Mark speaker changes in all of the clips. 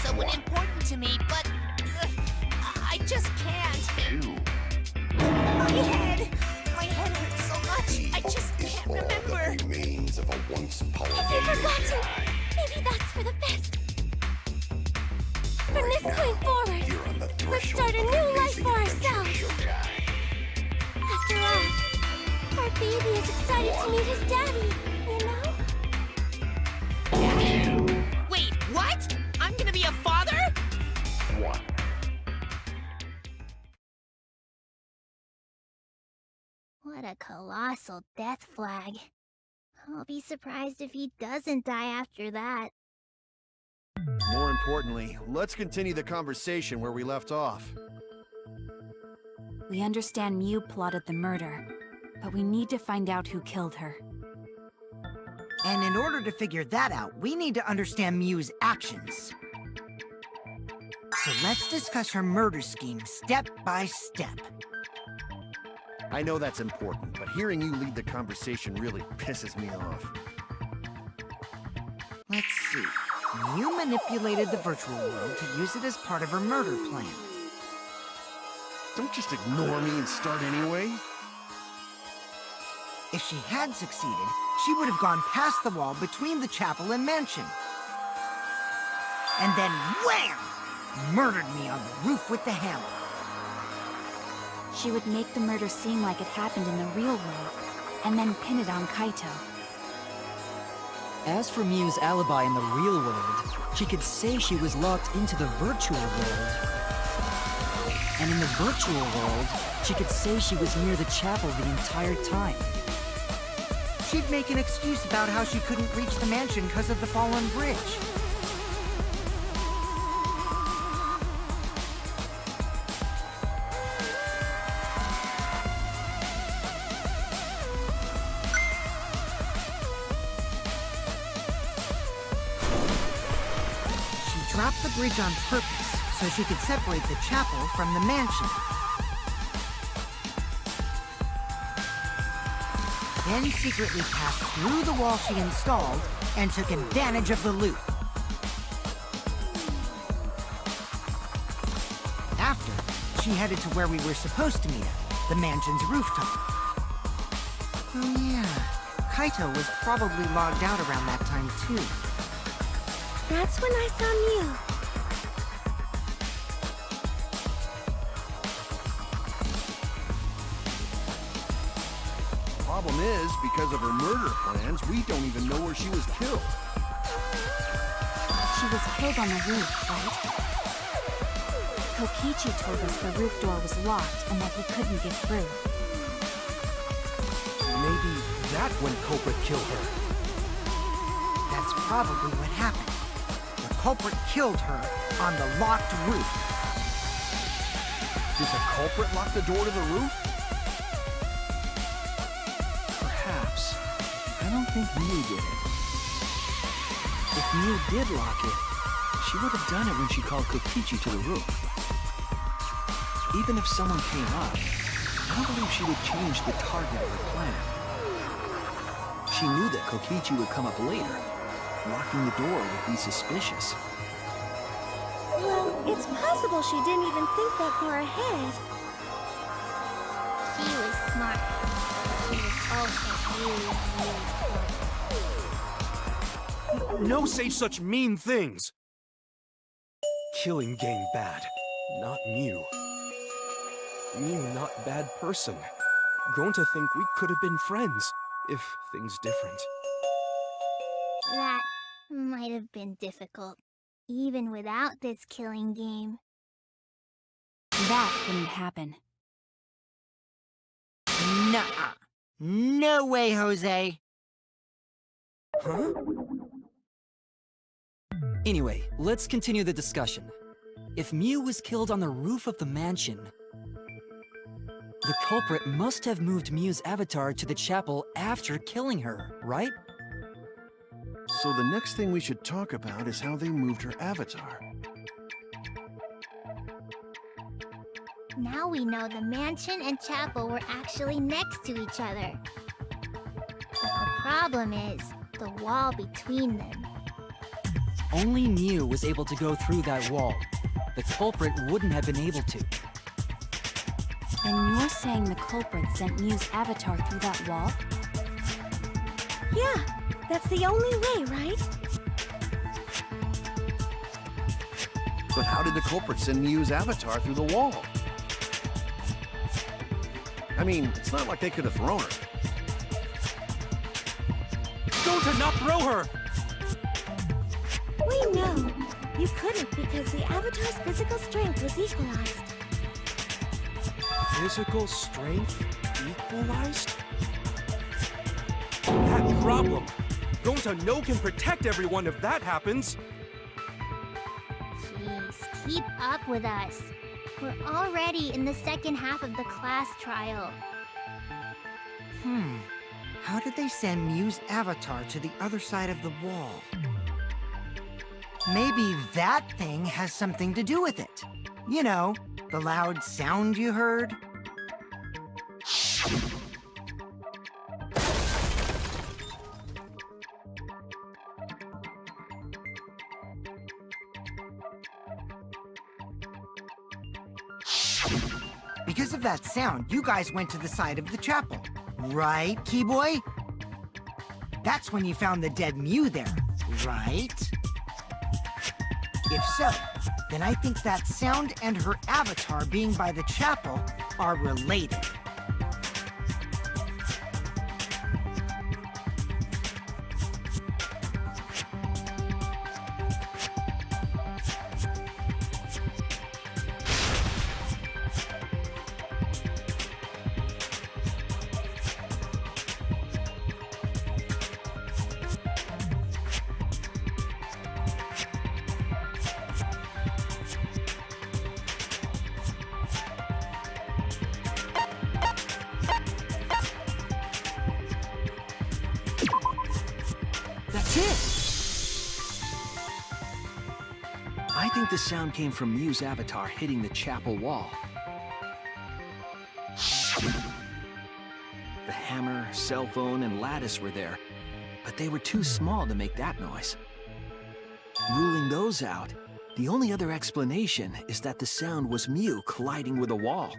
Speaker 1: someone important to me, but I just can't. My head! My head hurts so much, I just can't remember.
Speaker 2: That remains of a once powerful
Speaker 3: If you forgot
Speaker 2: ninja.
Speaker 3: to, maybe that's for the best. From this point forward,
Speaker 2: You're on the
Speaker 3: let's
Speaker 2: threshold
Speaker 3: start a
Speaker 2: of
Speaker 3: new
Speaker 2: an
Speaker 3: life
Speaker 2: amazing
Speaker 3: for
Speaker 2: adventure,
Speaker 3: ourselves.
Speaker 2: Showtime.
Speaker 3: After all, our baby is excited to meet his daddy, you know?
Speaker 1: Wait, what? I'm gonna be a father?
Speaker 3: What a colossal death flag. I'll be surprised if he doesn't die after that.
Speaker 4: More importantly, let's continue the conversation where we left off.
Speaker 5: We understand Mew plotted the murder, but we need to find out who killed her.
Speaker 6: And in order to figure that out, we need to understand Mew's actions. So let's discuss her murder scheme step by step.
Speaker 4: I know that's important, but hearing you lead the conversation really pisses me off.
Speaker 6: Let's see. Mew manipulated the virtual world to use it as part of her murder plan.
Speaker 4: Don't just ignore me and start anyway.
Speaker 6: If she had succeeded, she would have gone past the wall between the chapel and mansion. And then wham! Murdered me on the roof with the hammer.
Speaker 5: She would make the murder seem like it happened in the real world, and then pin it on Kaito.
Speaker 7: As for Mew's alibi in the real world, she could say she was locked into the virtual world. And in the virtual world, she could say she was near the chapel the entire time.
Speaker 6: She'd make an excuse about how she couldn't reach the mansion because of the fallen bridge. She dropped the bridge on purpose so she could separate the chapel from the mansion. Then secretly passed through the wall she installed and took advantage of the loop. After, she headed to where we were supposed to meet at, the mansion's rooftop. Oh yeah, Kaito was probably logged out around that time too.
Speaker 3: That's when I saw Mew.
Speaker 4: Problem is, because of her murder plans, we don't even know where she was killed.
Speaker 5: She was killed on the roof, right? Kokichi told us the roof door was locked and that he couldn't get through.
Speaker 8: Maybe that's when culprit killed her.
Speaker 6: That's probably what happened. The culprit killed her on the locked roof.
Speaker 4: Did the culprit lock the door to the roof?
Speaker 8: Perhaps. I don't think Mew did it. If Mew did lock it, she would have done it when she called Kokichi to the roof. Even if someone came up, I don't believe she would change the target of her plan. She knew that Kokichi would come up later. Locking the door would be suspicious.
Speaker 3: Well, it's possible she didn't even think that far ahead. She was smart. She was also really
Speaker 8: No say such mean things! Killing game bad, not Mew. Mew not bad person. Gonta think we could have been friends, if things different.
Speaker 3: That might have been difficult, even without this killing game.
Speaker 5: That wouldn't happen.
Speaker 6: Nuh-uh. No way, Jose.
Speaker 8: Huh?
Speaker 7: Anyway, let's continue the discussion. If Mew was killed on the roof of the mansion, the culprit must have moved Mew's avatar to the chapel after killing her, right?
Speaker 4: So the next thing we should talk about is how they moved her avatar.
Speaker 3: Now we know the mansion and chapel were actually next to each other. But the problem is the wall between them.
Speaker 7: only Mew was able to go through that wall. The culprit wouldn't have been able to.
Speaker 5: Then you're saying the culprit sent Mew's avatar through that wall?
Speaker 1: Yeah, that's the only way, right?
Speaker 4: But how did the culprit send Mew's avatar through the wall? I mean, it's not like they could have thrown her.
Speaker 9: Gonta, not throw her!
Speaker 1: We know. You couldn't because the avatar's physical strength was equalized.
Speaker 9: Physical strength equalized? That problem! Gonta no can protect everyone if that happens!
Speaker 3: Jeez, keep up with us. We're already in the second half of the class trial.
Speaker 6: How did they send Mew's avatar to the other side of the wall? Maybe that thing has something to do with it. You know, the loud sound you heard? Because of that sound, you guys went to the side of the chapel. Right, Keyboy? That's when you found the dead Mew there, right? If so, then I think that sound and her avatar being by the chapel are related.
Speaker 8: That's it! I think the sound came from Mew's avatar hitting the chapel wall. The hammer, cell phone, and lattice were there, but they were too small to make that noise. Ruling those out, the only other explanation is that the sound was Mew colliding with a wall.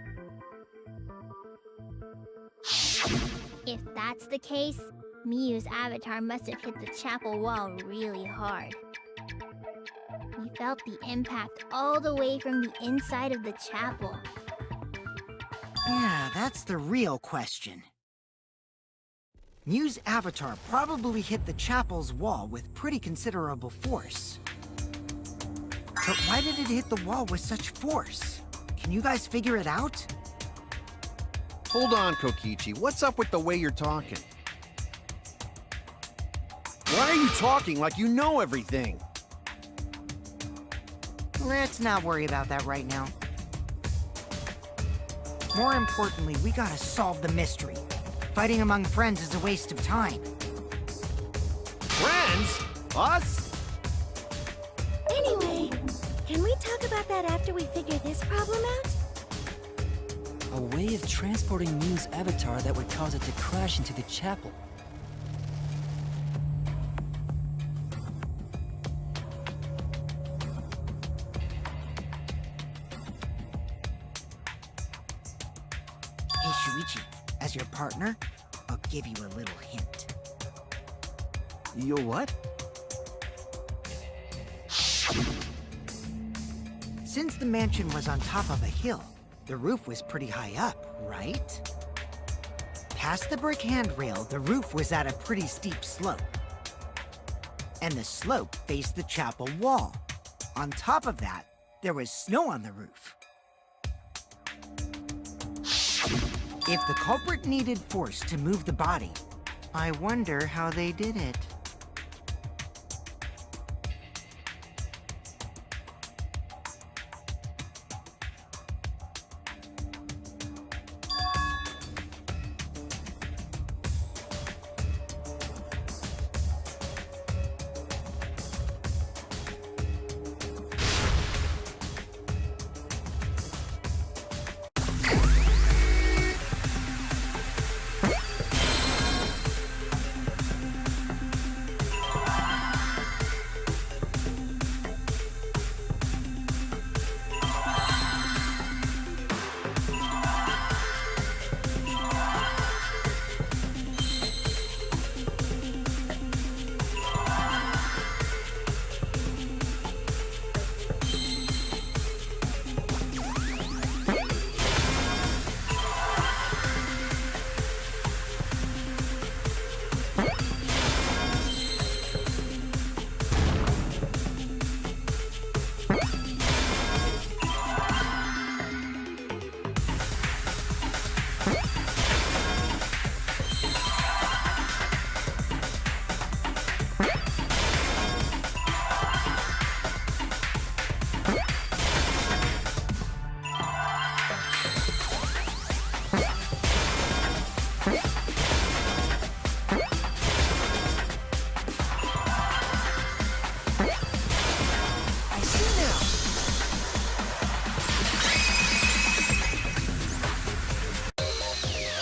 Speaker 3: If that's the case, Mew's avatar must have hit the chapel wall really hard. We felt the impact all the way from the inside of the chapel.
Speaker 6: Yeah, that's the real question. Mew's avatar probably hit the chapel's wall with pretty considerable force. But why did it hit the wall with such force? Can you guys figure it out?
Speaker 4: Hold on, Kokichi. What's up with the way you're talking? Why are you talking like you know everything?
Speaker 6: Let's not worry about that right now. More importantly, we gotta solve the mystery. Fighting among friends is a waste of time.
Speaker 4: Friends? Us?
Speaker 1: Anyway, can we talk about that after we figure this problem out?
Speaker 7: A way of transporting Mew's avatar that would cause it to crash into the chapel.
Speaker 6: Hey, Shuichi, as your partner, I'll give you a little hint.
Speaker 8: You'll what?
Speaker 6: Since the mansion was on top of a hill, the roof was pretty high up, right? Past the brick handrail, the roof was at a pretty steep slope. And the slope faced the chapel wall. On top of that, there was snow on the roof. If the culprit needed force to move the body, I wonder how they did it.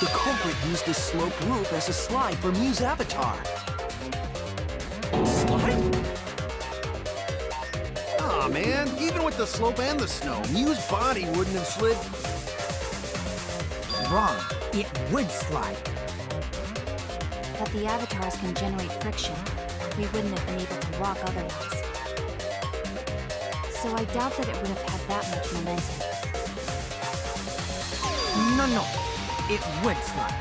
Speaker 8: The culprit used this sloped roof as a slide for Mew's avatar.
Speaker 9: Slide?
Speaker 4: Aw, man, even with the slope and the snow, Mew's body wouldn't have slid.
Speaker 6: Wrong. It would slide.
Speaker 5: But the avatars can generate friction. We wouldn't have been able to walk otherwise. So I doubt that it would have had that much momentum.
Speaker 6: No. It would slide.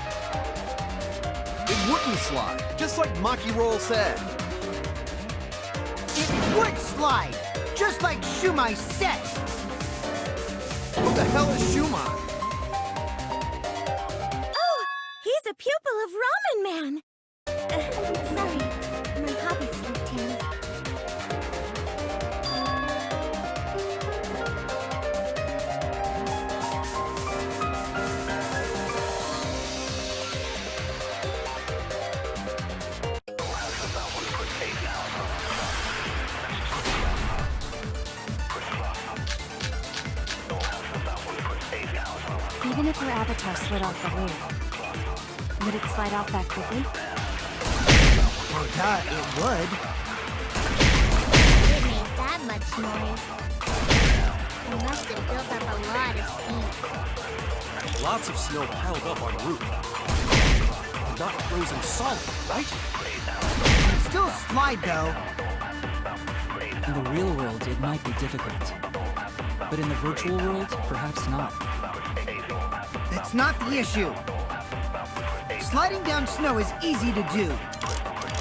Speaker 4: It wouldn't slide, just like Maki Roll said.
Speaker 6: It would slide! Just like Shumai said!
Speaker 4: What the hell is Shumai?
Speaker 1: Oh, he's a pupil of Ramen Man. Sorry, my hobby slipped in.
Speaker 5: Even if her avatar slid off the roof, would it slide off that quickly?
Speaker 6: Well, duh, it would.
Speaker 3: It made that much noise. It must have built up a lot of steam.
Speaker 9: Lots of snow piled up on the roof. Not frozen solid, right?
Speaker 6: It'd still slide, though.
Speaker 7: In the real world, it might be difficult. But in the virtual world, perhaps not.
Speaker 6: That's not the issue. Sliding down snow is easy to do.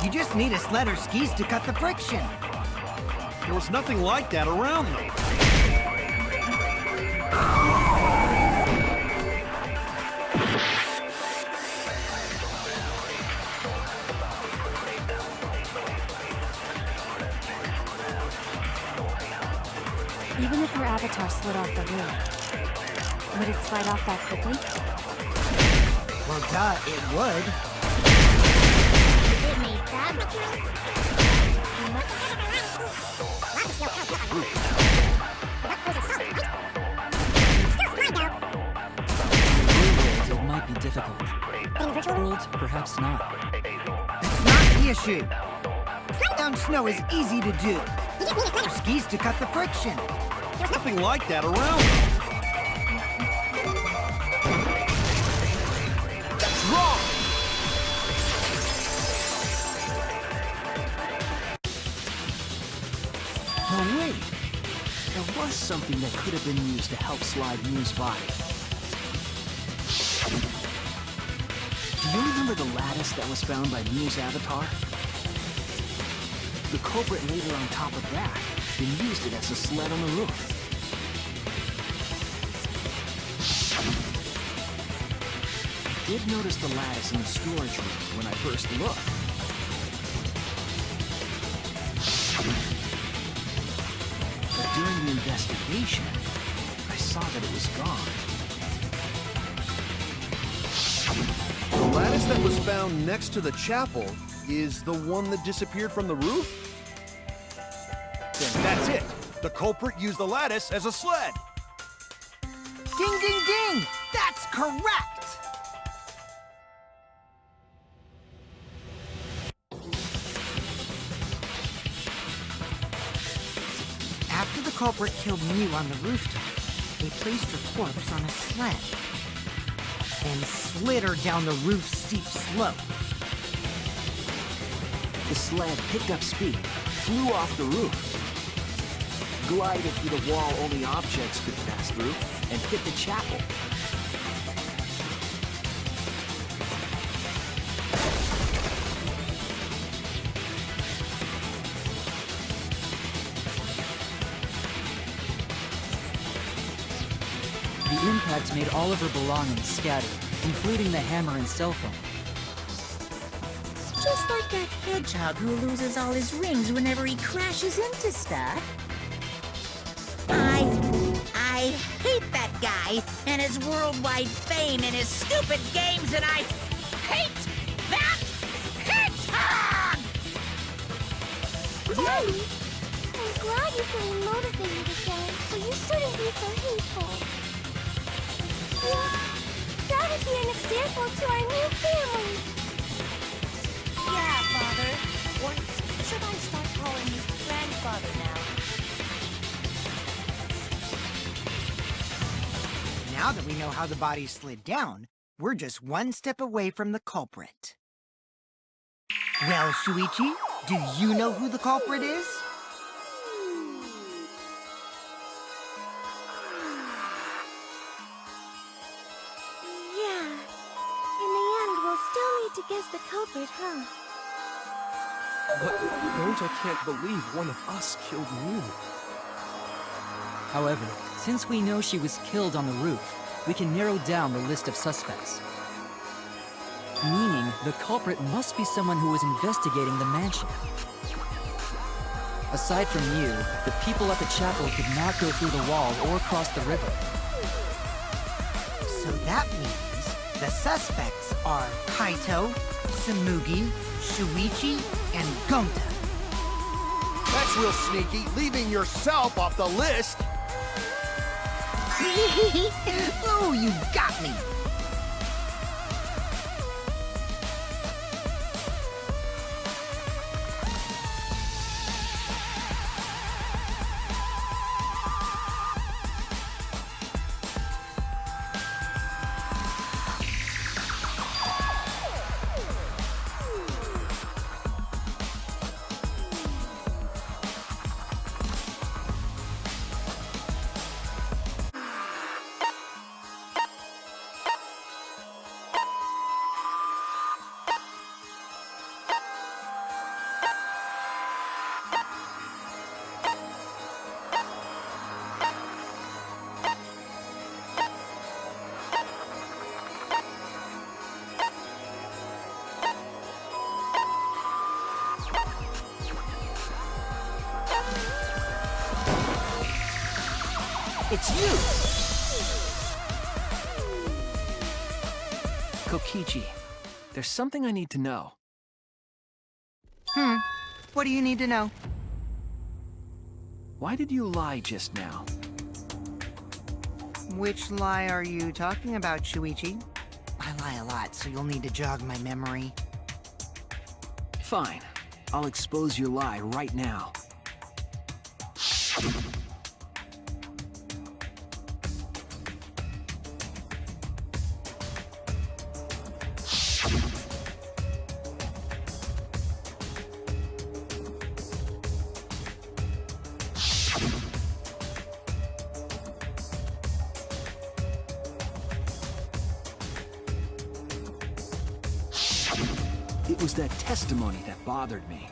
Speaker 6: You just need a sled or skis to cut the friction.
Speaker 4: There was nothing like that around them.
Speaker 5: Even if her avatar slid off the roof, would it slide off that quickly?
Speaker 6: Well, duh, it would.
Speaker 3: It made that much noise.
Speaker 7: In the real world, it might be difficult. In the virtual world, perhaps not.
Speaker 6: That's not the issue. Sliding down snow is easy to do. You just need a sled or skis to cut the friction.
Speaker 4: There's nothing like that around them. That's wrong!
Speaker 8: Oh, wait. There was something that could have been used to help slide Mew's body. Do you remember the lattice that was found by Mew's avatar? The culprit laid her on top of that, then used it as a sled on the roof. I did notice the lattice in the storage room when I first looked. But during the investigation, I saw that it was gone.
Speaker 4: The lattice that was found next to the chapel is the one that disappeared from the roof? Then that's it. The culprit used the lattice as a sled.
Speaker 6: Ding, ding, ding! That's correct! After the culprit killed Mew on the rooftop, they placed her corpse on a sled and slid her down the roof's steep slope.
Speaker 8: The sled picked up speed, flew off the roof, glided through the wall only objects could pass through, and hit the chapel.
Speaker 7: The impact made all of her belongings scattered, including the hammer and cell phone.
Speaker 10: Just like that hedgehog who loses all his rings whenever he crashes into stuff. I hate that guy and his worldwide fame and his stupid games, and I hate that hedgehog!
Speaker 3: Daddy, I'm glad you're feeling motivated again, but you shouldn't be so hateful. Yeah, that is be an example to our new family.
Speaker 1: Yeah, Father. Or should I start calling you grandfather now?
Speaker 6: Now that we know how the body slid down, we're just one step away from the culprit. Well, Shuichi, do you know who the culprit is?
Speaker 3: Yeah. In the end, we'll still need to guess the culprit, huh?
Speaker 9: But Gonta can't believe one of us killed Mew.
Speaker 7: However, since we know she was killed on the roof, we can narrow down the list of suspects. Meaning, the culprit must be someone who was investigating the mansion. Aside from you, the people at the chapel could not go through the wall or cross the river.
Speaker 6: So that means the suspects are Kaito, Tsumugi, Shuichi, and Gonta.
Speaker 4: That's real sneaky, leaving yourself off the list.
Speaker 6: Oh, you got me!
Speaker 8: It's you! Kokichi, there's something I need to know.
Speaker 6: What do you need to know?
Speaker 8: Why did you lie just now?
Speaker 6: Which lie are you talking about, Shuichi? I lie a lot, so you'll need to jog my memory.
Speaker 8: Fine. I'll expose your lie right now. It was that testimony that bothered me.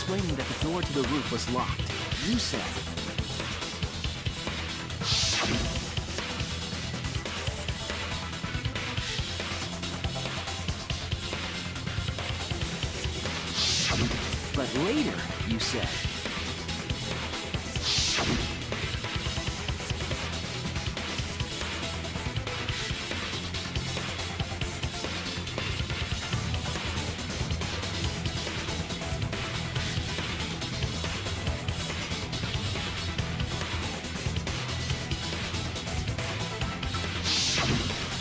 Speaker 8: explaining that the door to the roof was locked. You said... But later, you said...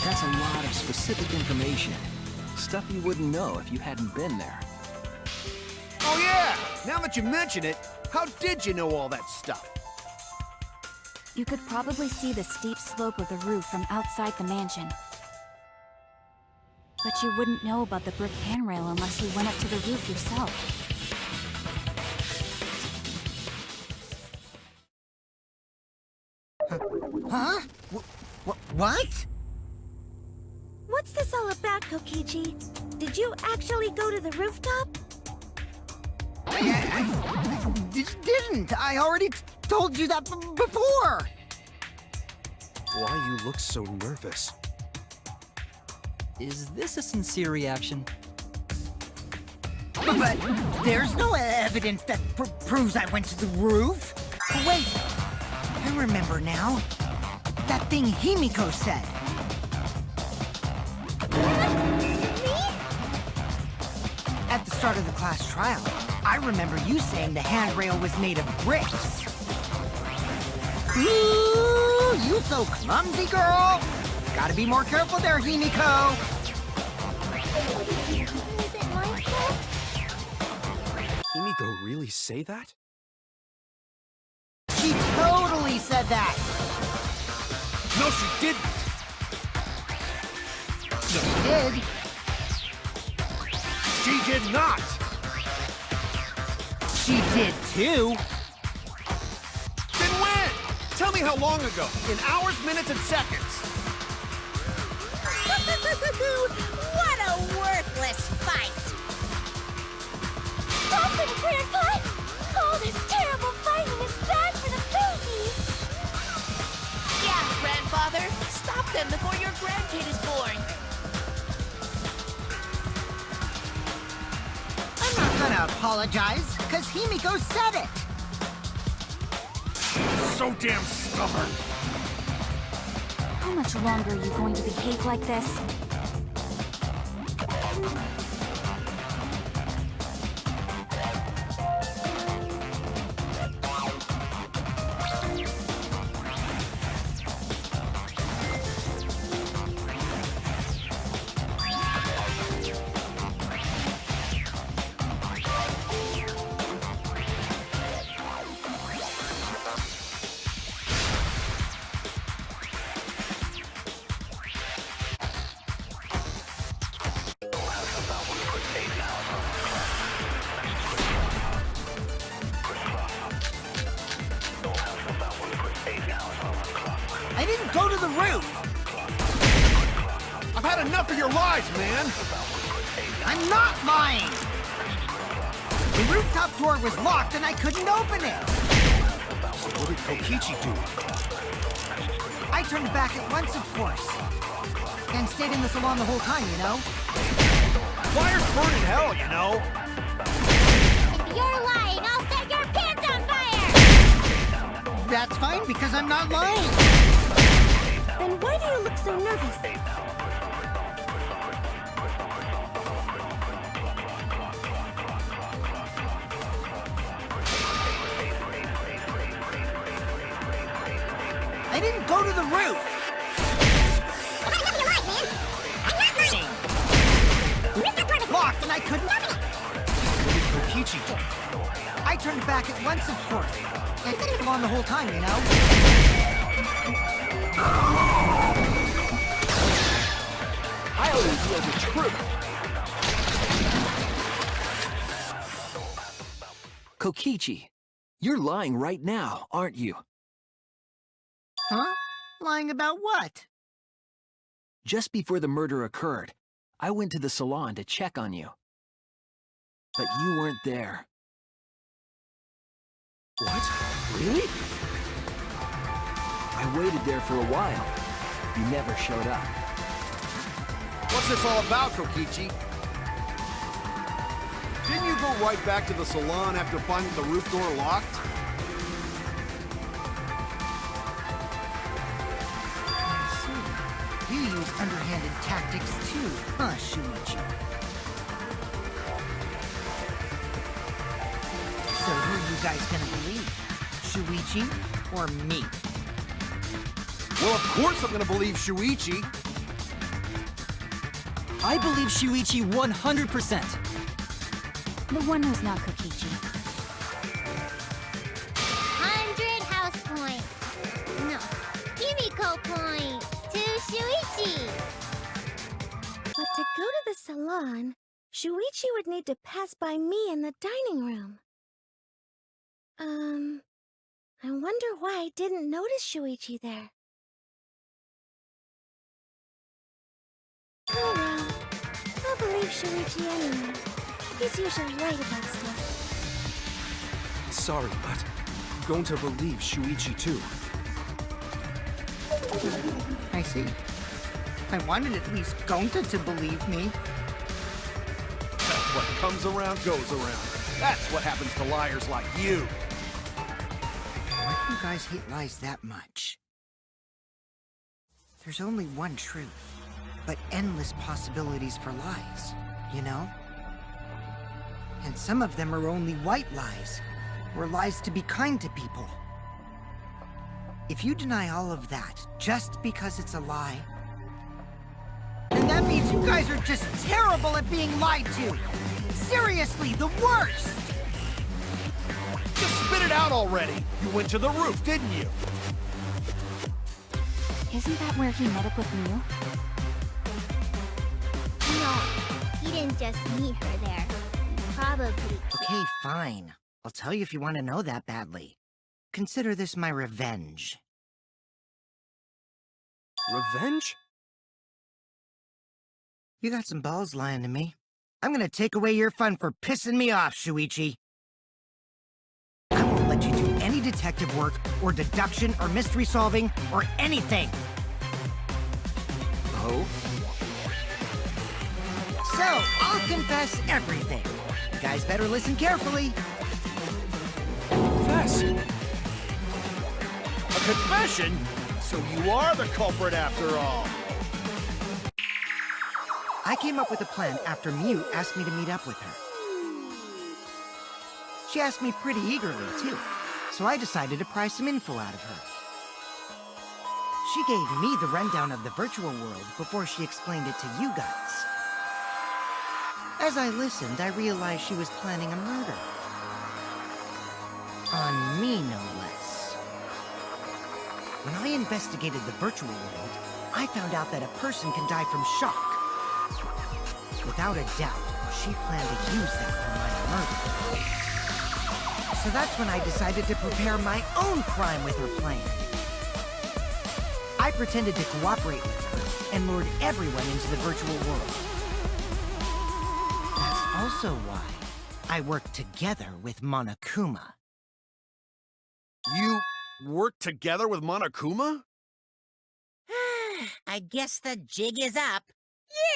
Speaker 8: That's a lot of specific information. Stuff you wouldn't know if you hadn't been there.
Speaker 4: Oh yeah! Now that you mention it, how did you know all that stuff?
Speaker 5: You could probably see the steep slope of the roof from outside the mansion. But you wouldn't know about the brick handrail unless you went up to the roof yourself.
Speaker 6: Huh? What?
Speaker 1: What's this all about, Kokichi? Did you actually go to the rooftop?
Speaker 6: I didn't. I already told you that before.
Speaker 4: Why you look so nervous?
Speaker 7: Is this a sincere reaction?
Speaker 6: But there's no evidence that proves I went to the roof. Wait, I remember now. That thing Himiko said. At the start of the class trial, I remember you saying the handrail was made of bricks. Ooh, you so clumsy, girl. Gotta be more careful there, Himiko.
Speaker 3: Is it my fault?
Speaker 4: Himiko really say that?
Speaker 6: She totally said that.
Speaker 4: No, she didn't!
Speaker 6: Yes, she did.
Speaker 4: She did not!
Speaker 6: She did too.
Speaker 4: Then when? Tell me how long ago. In hours, minutes, and seconds.
Speaker 10: What a worthless fight!
Speaker 3: Stop it, Grandpa! All this terrible fighting is bad for the baby!
Speaker 1: Yeah, grandfather. Stop them before your grandkid is born.
Speaker 6: I'm not gonna apologize, because Himiko said it.
Speaker 4: So damn stubborn.
Speaker 5: How much longer are you going to behave like this?
Speaker 6: I didn't go to the roof.
Speaker 4: I've had enough of your lies, man!
Speaker 6: I'm not lying. The rooftop door was locked and I couldn't open it.
Speaker 4: So what did Kokichi do?
Speaker 6: I turned back at once, of course. And stayed in the salon the whole time, you know?
Speaker 4: Fire's burning hell, you know?
Speaker 3: If you're lying, I'll set your pants on fire!
Speaker 6: That's fine, because I'm not lying.
Speaker 3: Then why do you look so nervous?
Speaker 6: I didn't go to the roof. Locked and I couldn't open it.
Speaker 4: What did Kokichi do?
Speaker 6: I turned back at once, of course. And stayed on the whole time, you know?
Speaker 4: I always know the truth.
Speaker 8: Kokichi, you're lying right now, aren't you?
Speaker 6: Huh? Lying about what?
Speaker 8: Just before the murder occurred, I went to the salon to check on you. But you weren't there.
Speaker 9: What? Really?
Speaker 8: I waited there for a while. You never showed up.
Speaker 4: What's this all about, Kokichi? Didn't you go right back to the salon after finding the roof door locked?
Speaker 6: I see. You use underhanded tactics too, huh, Shuichi? So who are you guys gonna believe? Shuichi or me?
Speaker 4: Well, of course I'm gonna believe Shuichi.
Speaker 7: I believe Shuichi 100%.
Speaker 5: The one who's not Kokichi.
Speaker 3: 100 house points. No, Kimiko points to Shuichi.
Speaker 11: But to go to the salon, Shuichi would need to pass by me in the dining room. I wonder why I didn't notice Shuichi there. Oh well, I'll believe Shuichi anyway. He's usually right about stuff.
Speaker 9: Sorry, but Gonta believes Shuichi too.
Speaker 6: I see. I wanted at least Gonta to believe me.
Speaker 4: That's what comes around goes around. That's what happens to liars like you.
Speaker 6: Why do you guys hate lies that much? There's only one truth, but endless possibilities for lies, you know? And some of them are only white lies, or lies to be kind to people. If you deny all of that just because it's a lie, then that means you guys are just terrible at being lied to! Seriously, the worst!
Speaker 4: Just spit it out already. You went to the roof, didn't you?
Speaker 5: Isn't that where he met up with Mew?
Speaker 3: No, he didn't just meet her there. He probably...
Speaker 6: Okay, fine. I'll tell you if you want to know that badly. Consider this my revenge.
Speaker 9: Revenge?
Speaker 6: You got some balls lying to me. I'm gonna take away your fun for pissing me off, Shuichi. I won't let you do any detective work, or deduction, or mystery solving, or anything.
Speaker 8: Oh?
Speaker 6: So, I'll confess everything. You guys better listen carefully.
Speaker 9: Confess?
Speaker 4: A confession? So you are the culprit after all.
Speaker 6: I came up with a plan after Mew asked me to meet up with her. She asked me pretty eagerly, too, so I decided to pry some info out of her. She gave me the rundown of the virtual world before she explained it to you guys. As I listened, I realized she was planning a murder. On me, no less. When I investigated the virtual world, I found out that a person can die from shock. Without a doubt, she planned to use that for my murder. So that's when I decided to prepare my own crime with her plan. I pretended to cooperate with her and lured everyone into the virtual world. That's also why I worked together with Monokuma.
Speaker 4: You worked together with Monokuma?
Speaker 10: I guess the jig is up.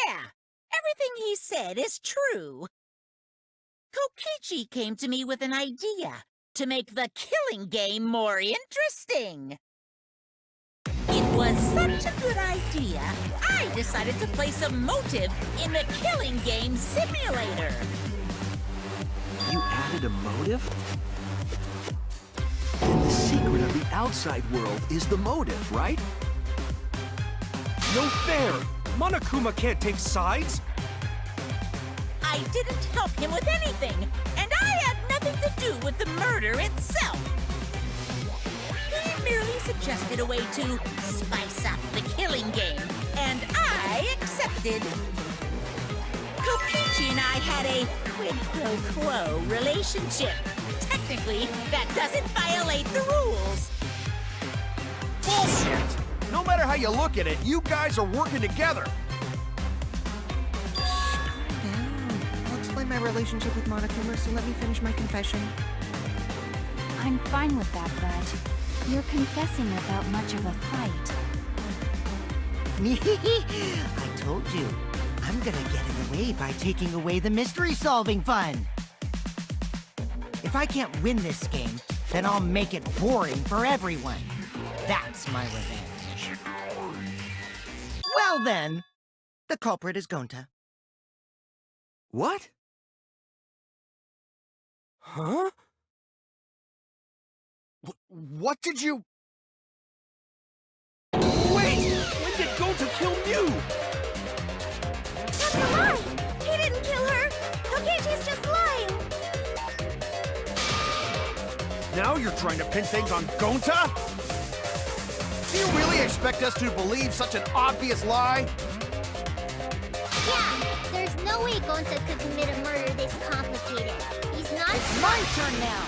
Speaker 10: Yeah, everything he said is true. Kokichi came to me with an idea to make the killing game more interesting. It was such a good idea, I decided to place a motive in the killing game simulator.
Speaker 8: You added a motive? Then the secret of the outside world is the motive, right?
Speaker 9: No fair! Monokuma can't take sides!
Speaker 10: I didn't help him with anything, and I had nothing to do with the murder itself. He merely suggested a way to spice up the killing game, and I accepted. Kokichi and I had a quid pro quo relationship. Technically, that doesn't violate the rules.
Speaker 4: Bullshit! No matter how you look at it, you guys are working together.
Speaker 6: I'll explain my relationship with Monokuma, so let me finish my confession.
Speaker 5: I'm fine with that, but you're confessing without much of a fight.
Speaker 6: I told you. I'm gonna get in the way by taking away the mystery-solving fun. If I can't win this game, then I'll make it boring for everyone. That's my revenge. Well then, the culprit is Gonta.
Speaker 4: What?
Speaker 9: Huh?
Speaker 4: What did you...
Speaker 9: Wait! When did Gonta kill Mew?
Speaker 11: That's a lie! He didn't kill her! Kokichi's just lying!
Speaker 4: Now you're trying to pin things on Gonta? Do you really expect us to believe such an obvious lie?
Speaker 3: Yeah, there's no way Gonta could commit a murder this complicated. He's not.
Speaker 6: It's my turn now!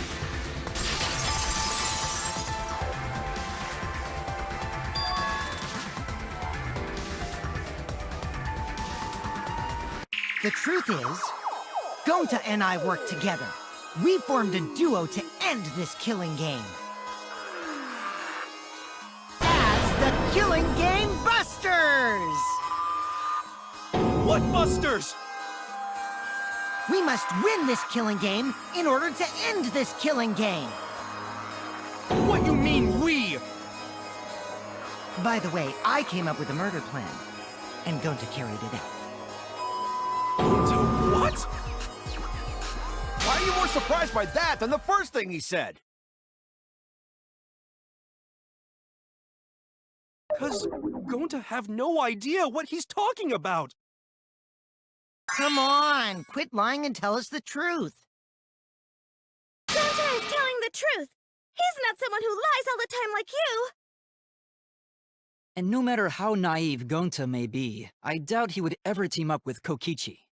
Speaker 6: The truth is, Gonta and I worked together. We formed a duo to end this killing game. As the Killing Game Busters!
Speaker 9: What Busters?
Speaker 6: We must win this killing game in order to end this killing game.
Speaker 9: What you mean, we?
Speaker 6: By the way, I came up with a murder plan, and Gonta carried it out.
Speaker 9: Gonta what?
Speaker 4: Why are you more surprised by that than the first thing he said?
Speaker 9: 'Cause Gonta have no idea what he's talking about.
Speaker 6: Come on, quit lying and tell us the truth.
Speaker 11: Gonta is telling the truth! He's not someone who lies all the time like you!
Speaker 7: And no matter how naive Gonta may be, I doubt he would ever team up with Kokichi.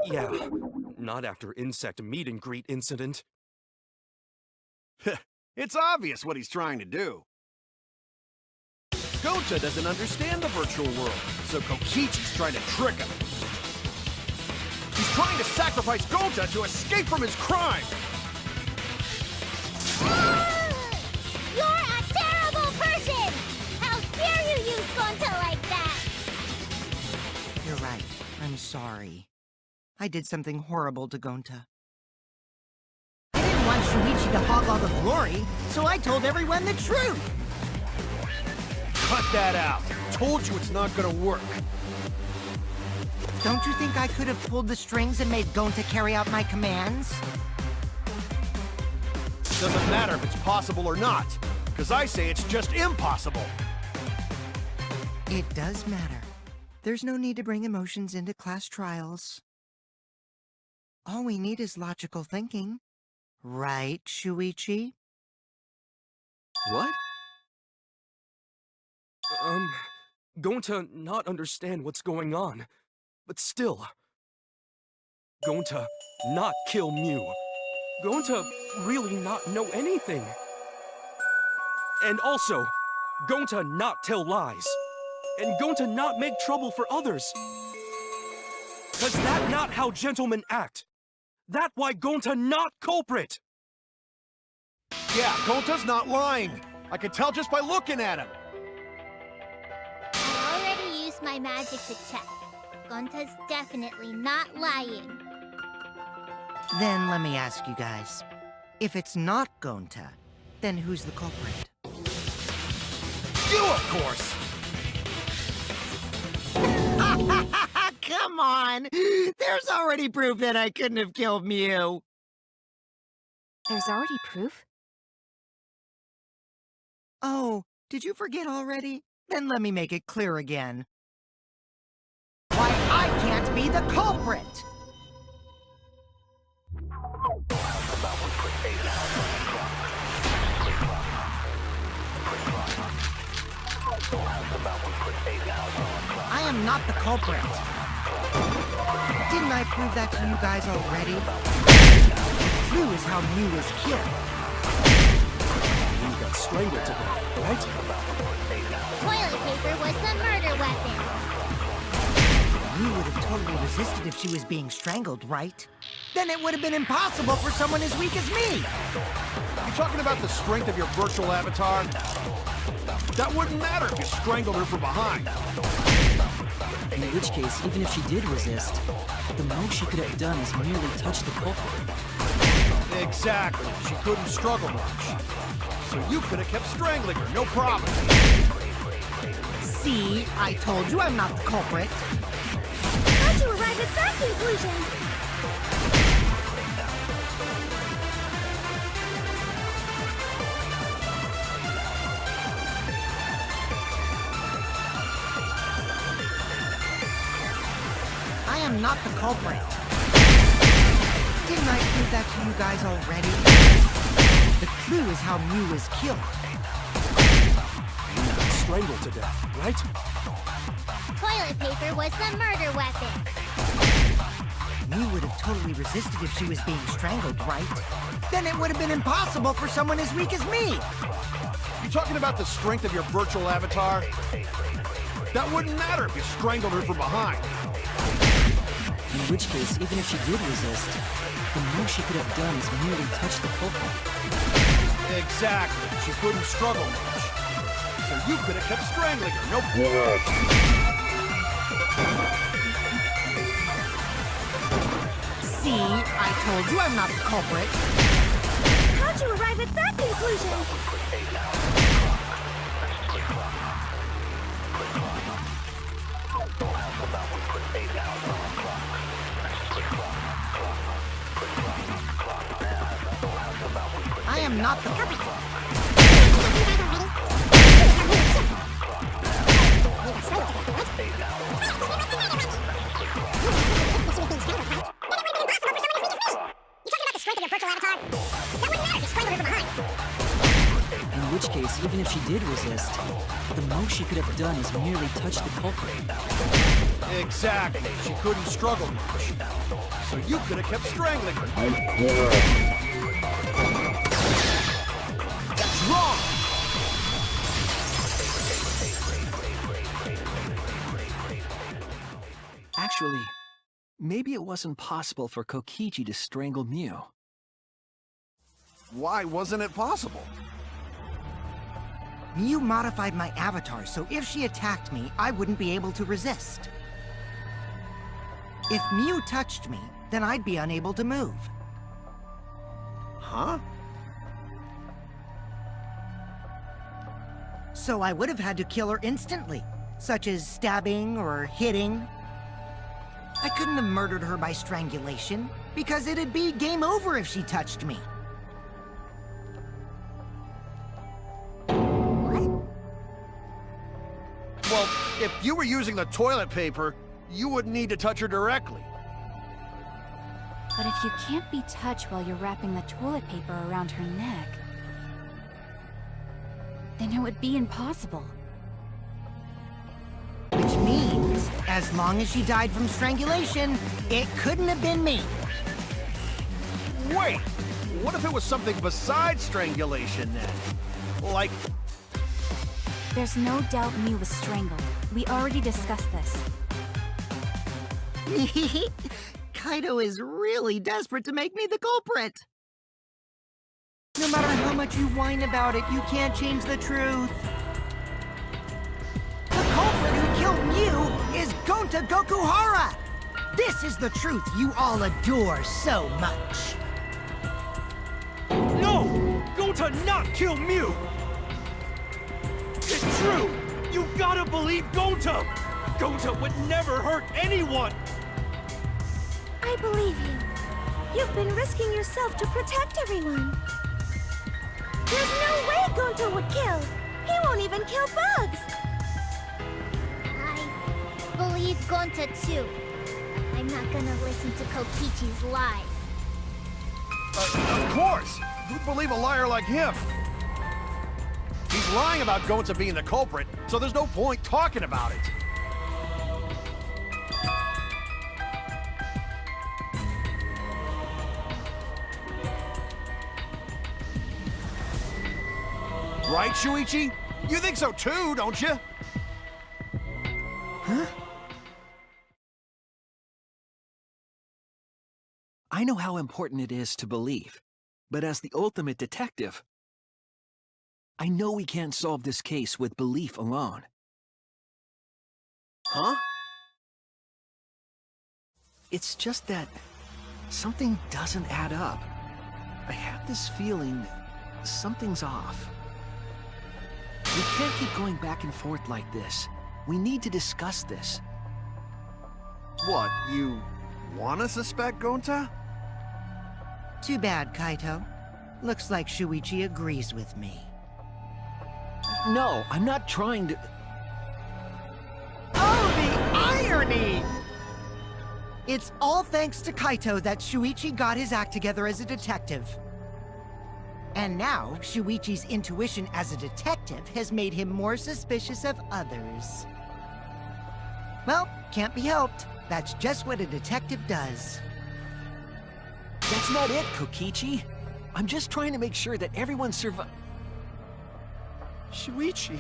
Speaker 9: Yeah, not after insect meet and greet incident.
Speaker 4: It's obvious what he's trying to do. Gonta doesn't understand the virtual world, so Kokichi's trying to trick him. He's trying to sacrifice Gonta to escape from his crime!
Speaker 3: You're a terrible person! How dare you use Gonta like that?
Speaker 6: You're right. I'm sorry. I did something horrible to Gonta. I didn't want Shuichi to hog all the glory, so I told everyone the truth!
Speaker 4: Cut that out! Told you it's not gonna work.
Speaker 6: Don't you think I could have pulled the strings and made Gonta carry out my commands?
Speaker 4: Doesn't matter if it's possible or not, because I say it's just impossible.
Speaker 6: It does matter. There's no need to bring emotions into class trials. All we need is logical thinking. Right, Shuichi?
Speaker 9: What? Gonta not understand what's going on, but still. Gonta not kill Mew. Gonta really not know anything. And also, Gonta not tell lies. And Gonta not make trouble for others. 'Cause that not how gentlemen act. That why Gonta not culprit.
Speaker 4: Yeah, Gonta's not lying. I can tell just by looking at him.
Speaker 3: I already used my magic to check. Gonta's definitely not lying.
Speaker 6: Then let me ask you guys. If it's not Gonta, then who's the culprit?
Speaker 4: You, of course!
Speaker 6: Come on! There's already proof that I couldn't have killed Mew.
Speaker 5: There's already proof?
Speaker 6: Oh, did you forget already? Then let me make it clear again. Why I can't be the culprit! I am not the culprit. Didn't I prove that to you guys already? The clue is how Mew was killed.
Speaker 9: You got strangled to death, right?
Speaker 3: Toilet paper was the murder weapon.
Speaker 6: Mew would have totally resisted if she was being strangled, right? Then it would have been impossible for someone as weak as me.
Speaker 4: You talking about the strength of your virtual avatar? That wouldn't matter if you strangled her from behind.
Speaker 7: In which case, even if she did resist, the most she could have done is merely touch the culprit.
Speaker 4: Exactly. She couldn't struggle much. So you could have kept strangling her, no problem.
Speaker 6: See, I told you I'm not the culprit.
Speaker 11: How'd you arrive at that conclusion?
Speaker 6: I am not the culprit. Didn't I prove that to you guys already? The clue is how Mew was killed.
Speaker 9: Strangled to death, right?
Speaker 3: Toilet paper was the murder weapon.
Speaker 6: Mew would have totally resisted if she was being strangled, right? Then it would have been impossible for someone as weak as me.
Speaker 4: You talking about the strength of your virtual avatar? That wouldn't matter if you strangled her from behind.
Speaker 7: In which case, even if she did resist, the most she could have done is merely touch the culprit.
Speaker 4: Exactly. She couldn't struggle much. So you could have kept strangling her, no
Speaker 6: See, I told you I'm not the culprit.
Speaker 11: How'd you arrive at that conclusion?
Speaker 6: I am not the culprit.
Speaker 7: In which case, even if she did resist, the most she could have done is merely touch the culprit.
Speaker 4: Exactly. She couldn't struggle much. So you could have kept strangling her. That's wrong!
Speaker 8: Actually, maybe it wasn't possible for Kokichi to strangle Mew.
Speaker 4: Why wasn't it possible?
Speaker 6: Mew modified my avatar, so if she attacked me, I wouldn't be able to resist. If Mew touched me, then I'd be unable to move.
Speaker 4: Huh?
Speaker 6: So I would have had to kill her instantly, such as stabbing or hitting. I couldn't have murdered her by strangulation, because it'd be game over if she touched me.
Speaker 4: Well, if you were using the toilet paper, you wouldn't need to touch her directly.
Speaker 5: But if you can't be touched while you're wrapping the toilet paper around her neck, then it would be impossible.
Speaker 6: Which means, as long as she died from strangulation, it couldn't have been me.
Speaker 4: Wait! What if it was something besides strangulation then? Like...
Speaker 5: There's no doubt Mew was strangled. We already discussed this.
Speaker 6: Kaido is really desperate to make me the culprit. No matter how much you whine about it, you can't change the truth. The culprit who killed Mew is Gonta Gokuhara! This is the truth you all adore so much.
Speaker 9: No! Gonta not kill Mew! It's true! You gotta believe Gonta! Gonta would never hurt anyone!
Speaker 11: I believe you. You've been risking yourself to protect everyone. There's no way Gonta would kill. He won't even kill bugs.
Speaker 3: I believe Gonta too. I'm not gonna listen to Kokichi's lies.
Speaker 4: Of course! Who'd believe a liar like him? He's lying about Gonta being the culprit, so there's no point talking about it. Right, Shuichi? You think so too, don't you?
Speaker 6: Huh?
Speaker 8: I know how important it is to believe, but as the ultimate detective, I know we can't solve this case with belief alone.
Speaker 4: Huh?
Speaker 8: It's just that something doesn't add up. I have this feeling something's off. We can't keep going back and forth like this. We need to discuss this.
Speaker 4: What, you wanna suspect Gonta?
Speaker 6: Too bad, Kaito. Looks like Shuichi agrees with me.
Speaker 8: No, I'm not trying to...
Speaker 6: Oh, the irony! It's all thanks to Kaito that Shuichi got his act together as a detective. And now, Shuichi's intuition as a detective has made him more suspicious of others. Well, can't be helped. That's just what a detective does.
Speaker 8: That's not it, Kokichi. I'm just trying to make sure that everyone
Speaker 9: Shuichi,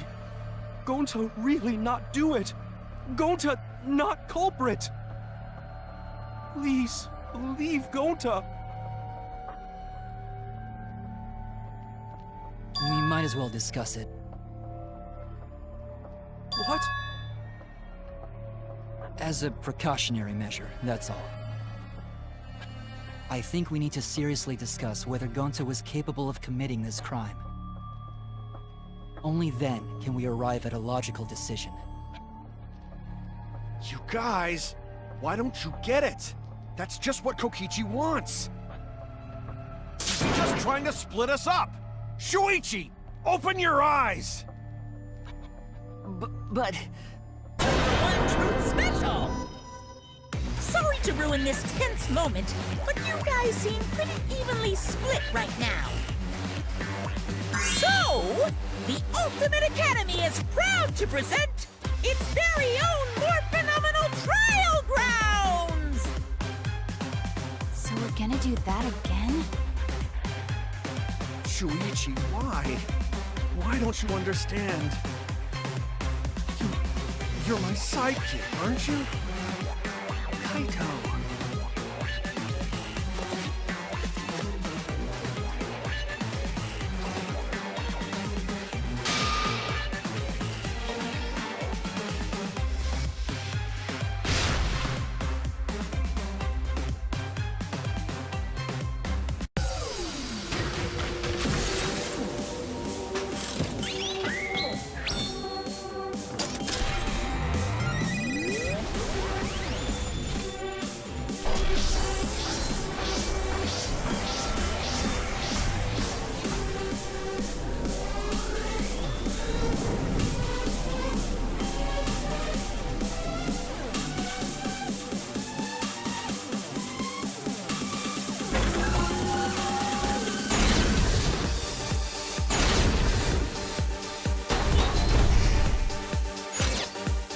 Speaker 9: Gonta really not do it. Gonta not culprit. Please, believe Gonta.
Speaker 7: We might as well discuss it.
Speaker 9: What?
Speaker 7: As a precautionary measure, that's all. I think we need to seriously discuss whether Gonta was capable of committing this crime. Only then can we arrive at a logical decision.
Speaker 4: You guys, why don't you get it? That's just what Kokichi wants. He's just trying to split us up. Shuichi, open your eyes!
Speaker 8: But...
Speaker 10: One Truth Special! Sorry to ruin this tense moment, but you guys seem pretty evenly split right now. So, the Ultimate Academy is proud to present its very own more phenomenal trial grounds!
Speaker 5: So we're gonna do that again?
Speaker 4: Shuichi, why? Why don't you understand? You're my sidekick, aren't you?
Speaker 8: Kaito...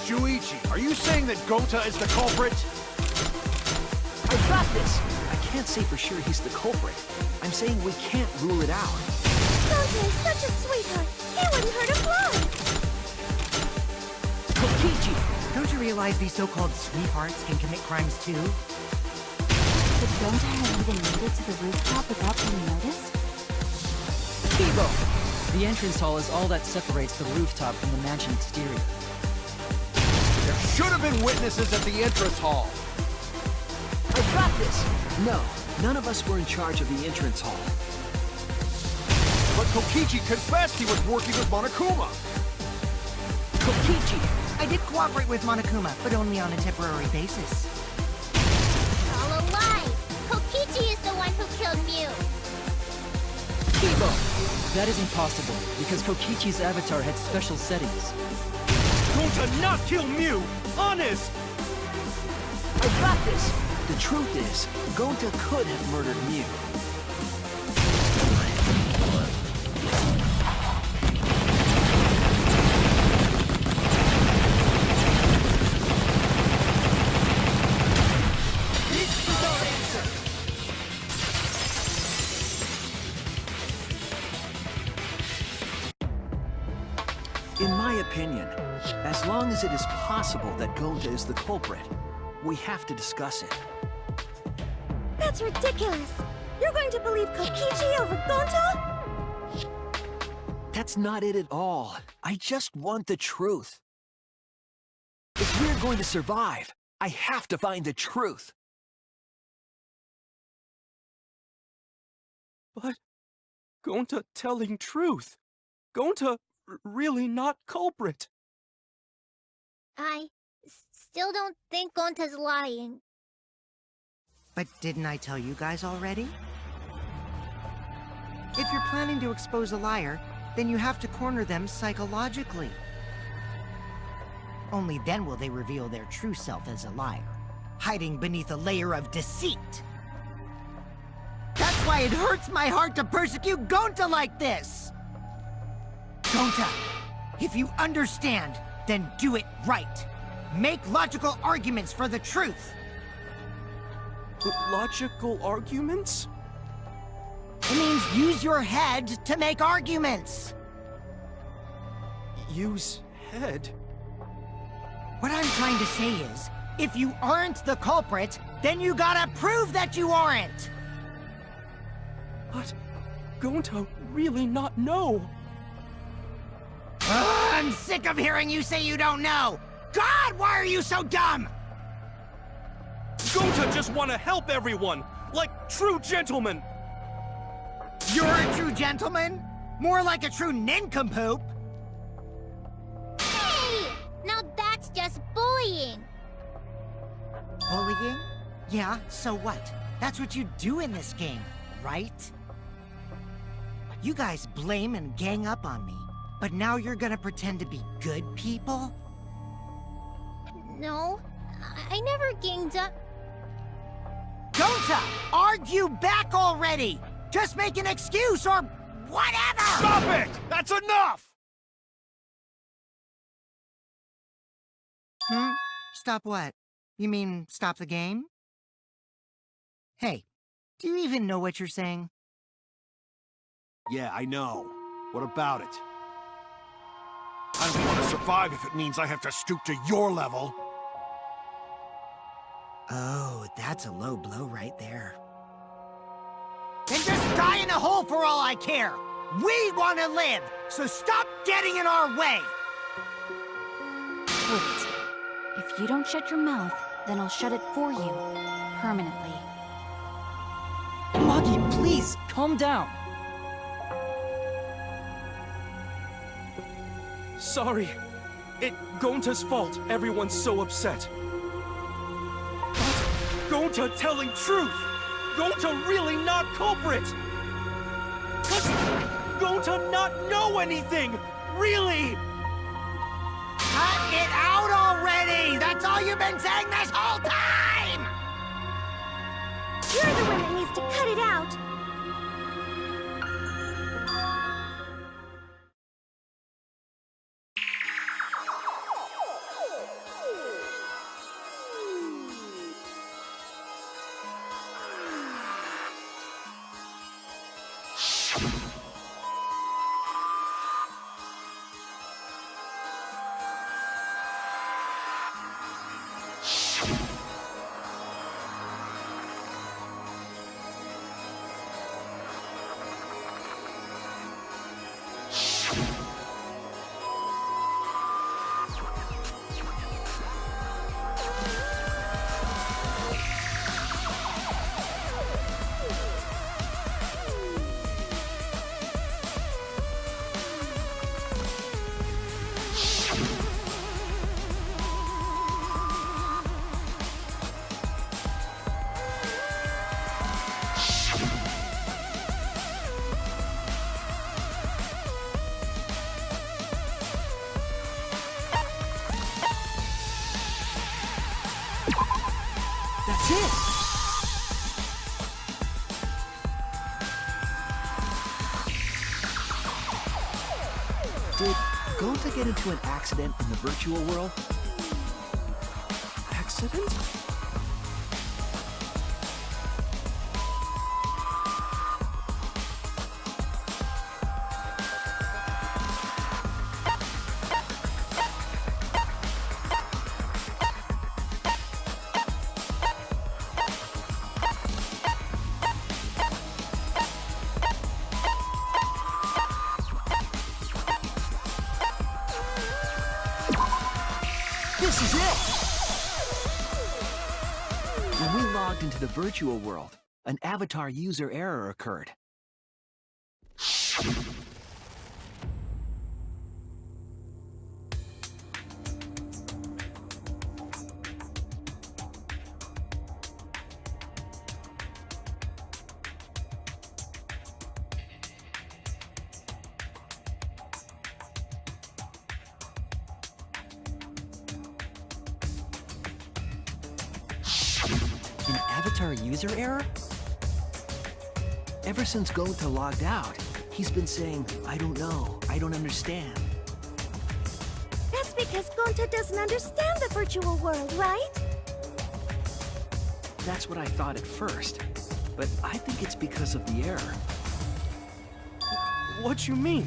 Speaker 4: Shuichi, are you saying that Gonta is the culprit?
Speaker 8: I got this! I can't say for sure he's the culprit. I'm saying we can't rule it out.
Speaker 11: Gonta is such a sweetheart. He wouldn't hurt a fly.
Speaker 6: Kokichi, don't you realize these so-called sweethearts can commit crimes too?
Speaker 5: Could Gonta have even made it to the rooftop without being noticed?
Speaker 7: Kibo! The entrance hall is all that separates the rooftop from the mansion exterior.
Speaker 4: There should have been witnesses at the entrance hall.
Speaker 8: I got this! No, none of us were in charge of the entrance hall.
Speaker 4: But Kokichi confessed he was working with Monokuma.
Speaker 6: Kokichi, I did cooperate with Monokuma, but only on a temporary basis.
Speaker 3: All a lie! Kokichi is the one who killed Mew!
Speaker 7: Kibo! That is impossible, because Kokichi's avatar had special settings.
Speaker 4: Gonta not kill Mew! Honest!
Speaker 8: I got this! The truth is, Gonta could have murdered Mew.
Speaker 10: This is our answer!
Speaker 8: In my opinion, as long as it is possible that Gonta is the culprit, we have to discuss it.
Speaker 11: That's ridiculous. You're going to believe Kokichi over Gonta?
Speaker 8: That's not it at all. I just want the truth. If we're going to survive, I have to find the truth.
Speaker 9: But Gonta telling truth. Gonta really not culprit.
Speaker 3: I still don't think Gonta's lying.
Speaker 6: But didn't I tell you guys already? If you're planning to expose a liar, then you have to corner them psychologically. Only then will they reveal their true self as a liar, hiding beneath a layer of deceit. That's why it hurts my heart to persecute Gonta like this! Gonta, if you understand, then do it right. Make logical arguments for the truth.
Speaker 9: Logical arguments?
Speaker 6: It means use your head to make arguments.
Speaker 9: Use head?
Speaker 6: What I'm trying to say is, if you aren't the culprit, then you gotta prove that you aren't!
Speaker 9: But Gonta really not know.
Speaker 6: I'm sick of hearing you say you don't know! God, why are you so dumb?
Speaker 9: Gonta just want to help everyone, like true gentlemen.
Speaker 6: You're a true gentleman? More like a true nincompoop.
Speaker 3: Hey! Now that's just bullying.
Speaker 6: Bullying? Yeah, so what? That's what you do in this game, right? You guys blame and gang up on me, but now you're gonna pretend to be good people?
Speaker 3: No, I never ganged up.
Speaker 6: Gonta! Argue back already! Just make an excuse or whatever!
Speaker 4: Stop it! That's enough!
Speaker 6: Stop what? You mean stop the game? Hey, do you even know what you're saying?
Speaker 4: Yeah, I know. What about it? I don't want to survive if it means I have to stoop to your level.
Speaker 6: Oh, that's a low blow right there. Then just die in a hole for all I care! We want to live, so stop getting in our way!
Speaker 5: Wait. If you don't shut your mouth, then I'll shut it for you. Permanently.
Speaker 7: Maki, please, calm down.
Speaker 9: Sorry. It Gonta's fault everyone's so upset. But Gonta telling truth! Gonta really not culprit! Cause Gonta not know anything! Really!
Speaker 6: Cut it out already! That's all you've been saying this whole time!
Speaker 11: You're the one that needs to cut it out.
Speaker 8: That's it! Did Gonta get into an accident in the virtual world?
Speaker 9: Accident?
Speaker 8: This is it! When we logged into the virtual world, an avatar user error occurred.
Speaker 7: An avatar user error?
Speaker 8: Ever since Gonta logged out, he's been saying, I don't know, I don't understand.
Speaker 11: That's because Gonta doesn't understand the virtual world, right?
Speaker 8: That's what I thought at first, but I think it's because of the error.
Speaker 9: What you mean?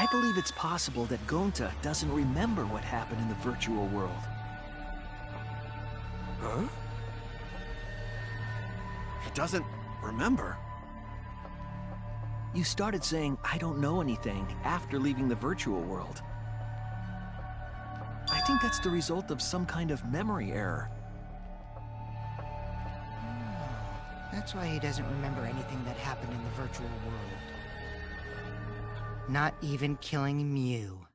Speaker 8: I believe it's possible that Gonta doesn't remember what happened in the virtual world.
Speaker 9: Huh?
Speaker 4: He doesn't remember.
Speaker 8: You started saying, I don't know anything, after leaving the virtual world. I think that's the result of some kind of memory error.
Speaker 6: That's why he doesn't remember anything that happened in the virtual world. Not even killing Mew.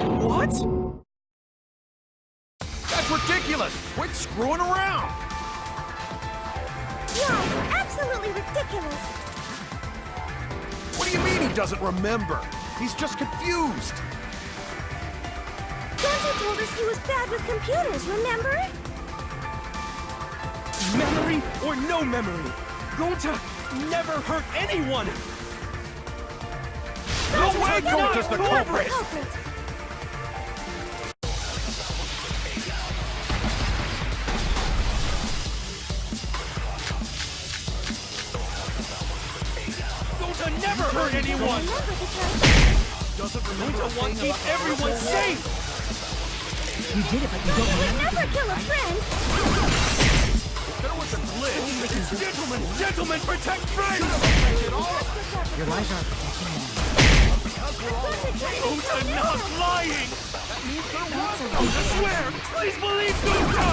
Speaker 9: What?
Speaker 4: That's ridiculous! Quit screwing around!
Speaker 11: Yeah, it's absolutely ridiculous.
Speaker 4: What do you mean he doesn't remember? He's just confused.
Speaker 11: Gonta told us he was bad with computers, remember?
Speaker 9: Memory or no memory, Gonta never hurt anyone! No way
Speaker 4: Gonta's the culprit!
Speaker 9: Gonta never hurt anyone!
Speaker 4: Doesn't remember
Speaker 9: Gonta wants to keep everyone safe!
Speaker 6: You did it, but you don't remember.
Speaker 11: Never kill a friend.
Speaker 4: There was a glitch.
Speaker 9: Gentlemen, protect friends!
Speaker 6: Your lies aren't protecting me.
Speaker 9: Gonta not lying! Gonta swear! Please believe Gonta!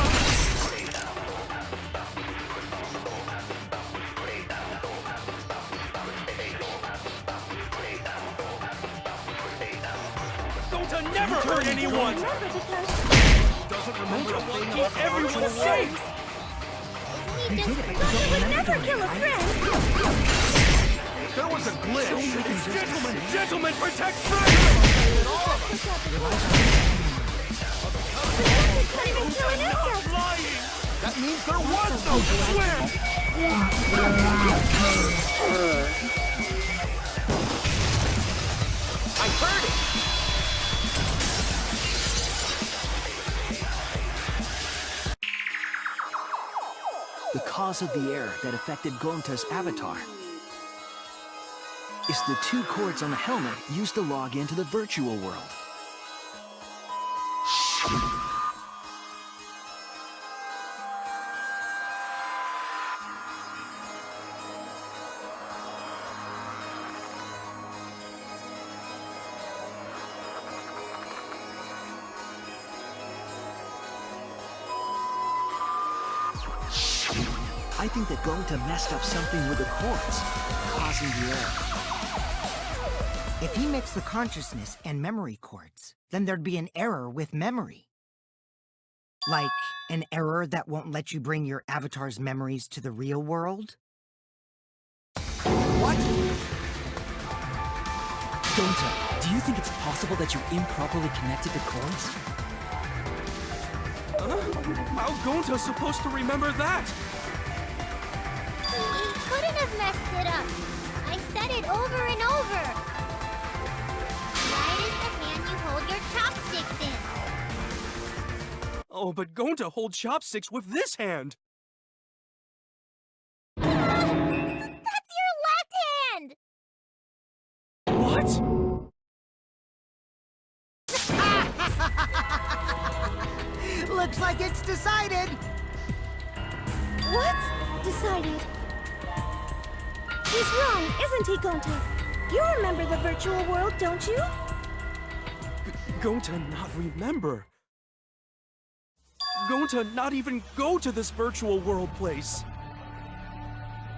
Speaker 9: Gonta never hurt anyone!
Speaker 4: Doesn't remember a thing
Speaker 9: Keep
Speaker 4: about
Speaker 9: everyone safe!
Speaker 6: You did it, but you don't remember.
Speaker 11: Never kill a friend.
Speaker 4: There was a glitch.
Speaker 9: Gentlemen, protect friends!
Speaker 11: Couldn't even kill an insect.
Speaker 9: Lying!
Speaker 4: That means there was no
Speaker 9: Swear!
Speaker 4: I heard it.
Speaker 8: The cause of the error that affected Gonta's avatar is the 2 cords on the helmet used to log into the virtual world. I think that Gonta messed up something with the cords, causing the error.
Speaker 6: If he mixed the consciousness and memory cords, then there'd be an error with memory. Like an error that won't let you bring your avatar's memories to the real world?
Speaker 7: What? Gonta, do you think it's possible that you improperly connected the cords?
Speaker 9: How Gonta's supposed to remember that?
Speaker 3: He couldn't have messed it up. I said it over and over. Right is the hand you hold your chopsticks in.
Speaker 9: Oh, but Gonta holds chopsticks with this hand.
Speaker 3: That's your left hand!
Speaker 9: What?
Speaker 6: Looks like it's decided!
Speaker 11: What? Decided. He's wrong, isn't he, Gonta? You remember the virtual world, don't you?
Speaker 9: Gonta not remember. Gonta not even go to this virtual world place.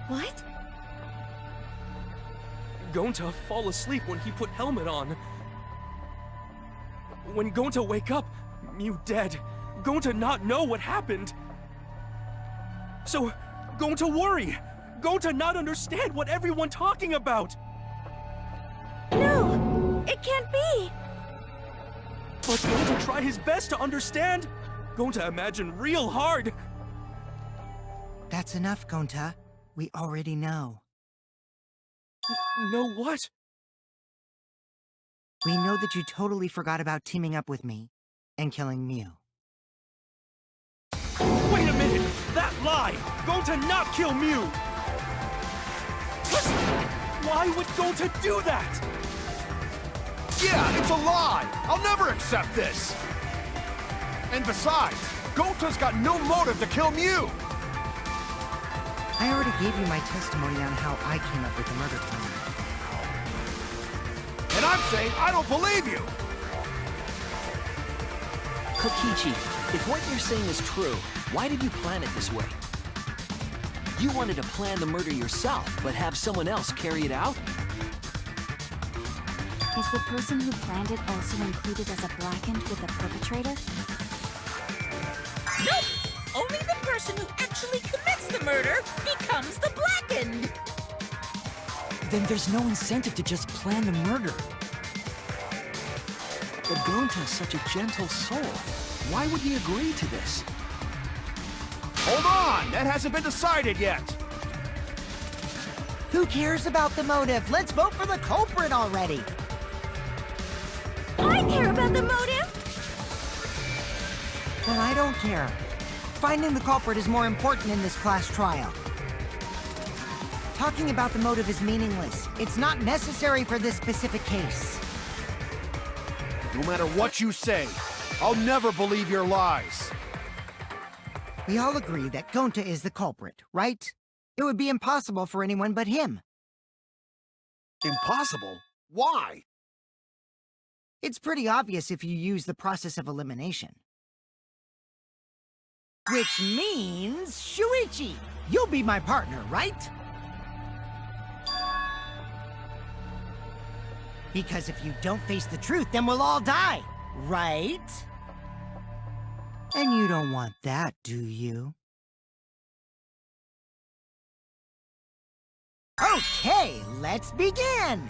Speaker 11: What?
Speaker 9: Gonta fall asleep when he put helmet on. When Gonta wake up, Mew dead. Gonta not know what happened. So, Gonta worry. Gonta not understand what everyone talking about.
Speaker 11: No! It can't be!
Speaker 9: But Gonta try his best to understand. Gonta imagine real hard.
Speaker 6: That's enough, Gonta. We already know.
Speaker 9: Know what?
Speaker 6: We know that you totally forgot about teaming up with me and killing Mew.
Speaker 9: Wait a minute! That lie! Gonta not kill Mew! Why would Gonta do that?
Speaker 4: Yeah, it's a lie! I'll never accept this! And besides, Gonta's got no motive to kill Mew!
Speaker 6: I already gave you my testimony on how I came up with the murder plan.
Speaker 4: And I'm saying I don't believe you!
Speaker 8: Kokichi, if what you're saying is true, why did you plan it this way? You wanted to plan the murder yourself, but have someone else carry it out?
Speaker 5: Is the person who planned it also included as a blackened with the perpetrator?
Speaker 10: Nope! Only the person who actually commits the murder becomes the blackened!
Speaker 7: Then there's no incentive to just plan the murder.
Speaker 8: But Gonta's such a gentle soul. Why would he agree to this?
Speaker 4: Hold on! That hasn't been decided yet!
Speaker 6: Who cares about the motive? Let's vote for the culprit already!
Speaker 11: I care about the motive!
Speaker 6: Well, I don't care. Finding the culprit is more important in this class trial. Talking about the motive is meaningless. It's not necessary for this specific case.
Speaker 4: No matter what you say, I'll never believe your lies.
Speaker 6: We all agree that Gonta is the culprit, right? It would be impossible for anyone but him.
Speaker 4: Impossible? Why?
Speaker 6: It's pretty obvious if you use the process of elimination. Which means, Shuichi, you'll be my partner, right? Because if you don't face the truth, then we'll all die, right? And you don't want that, do you? Okay, let's begin!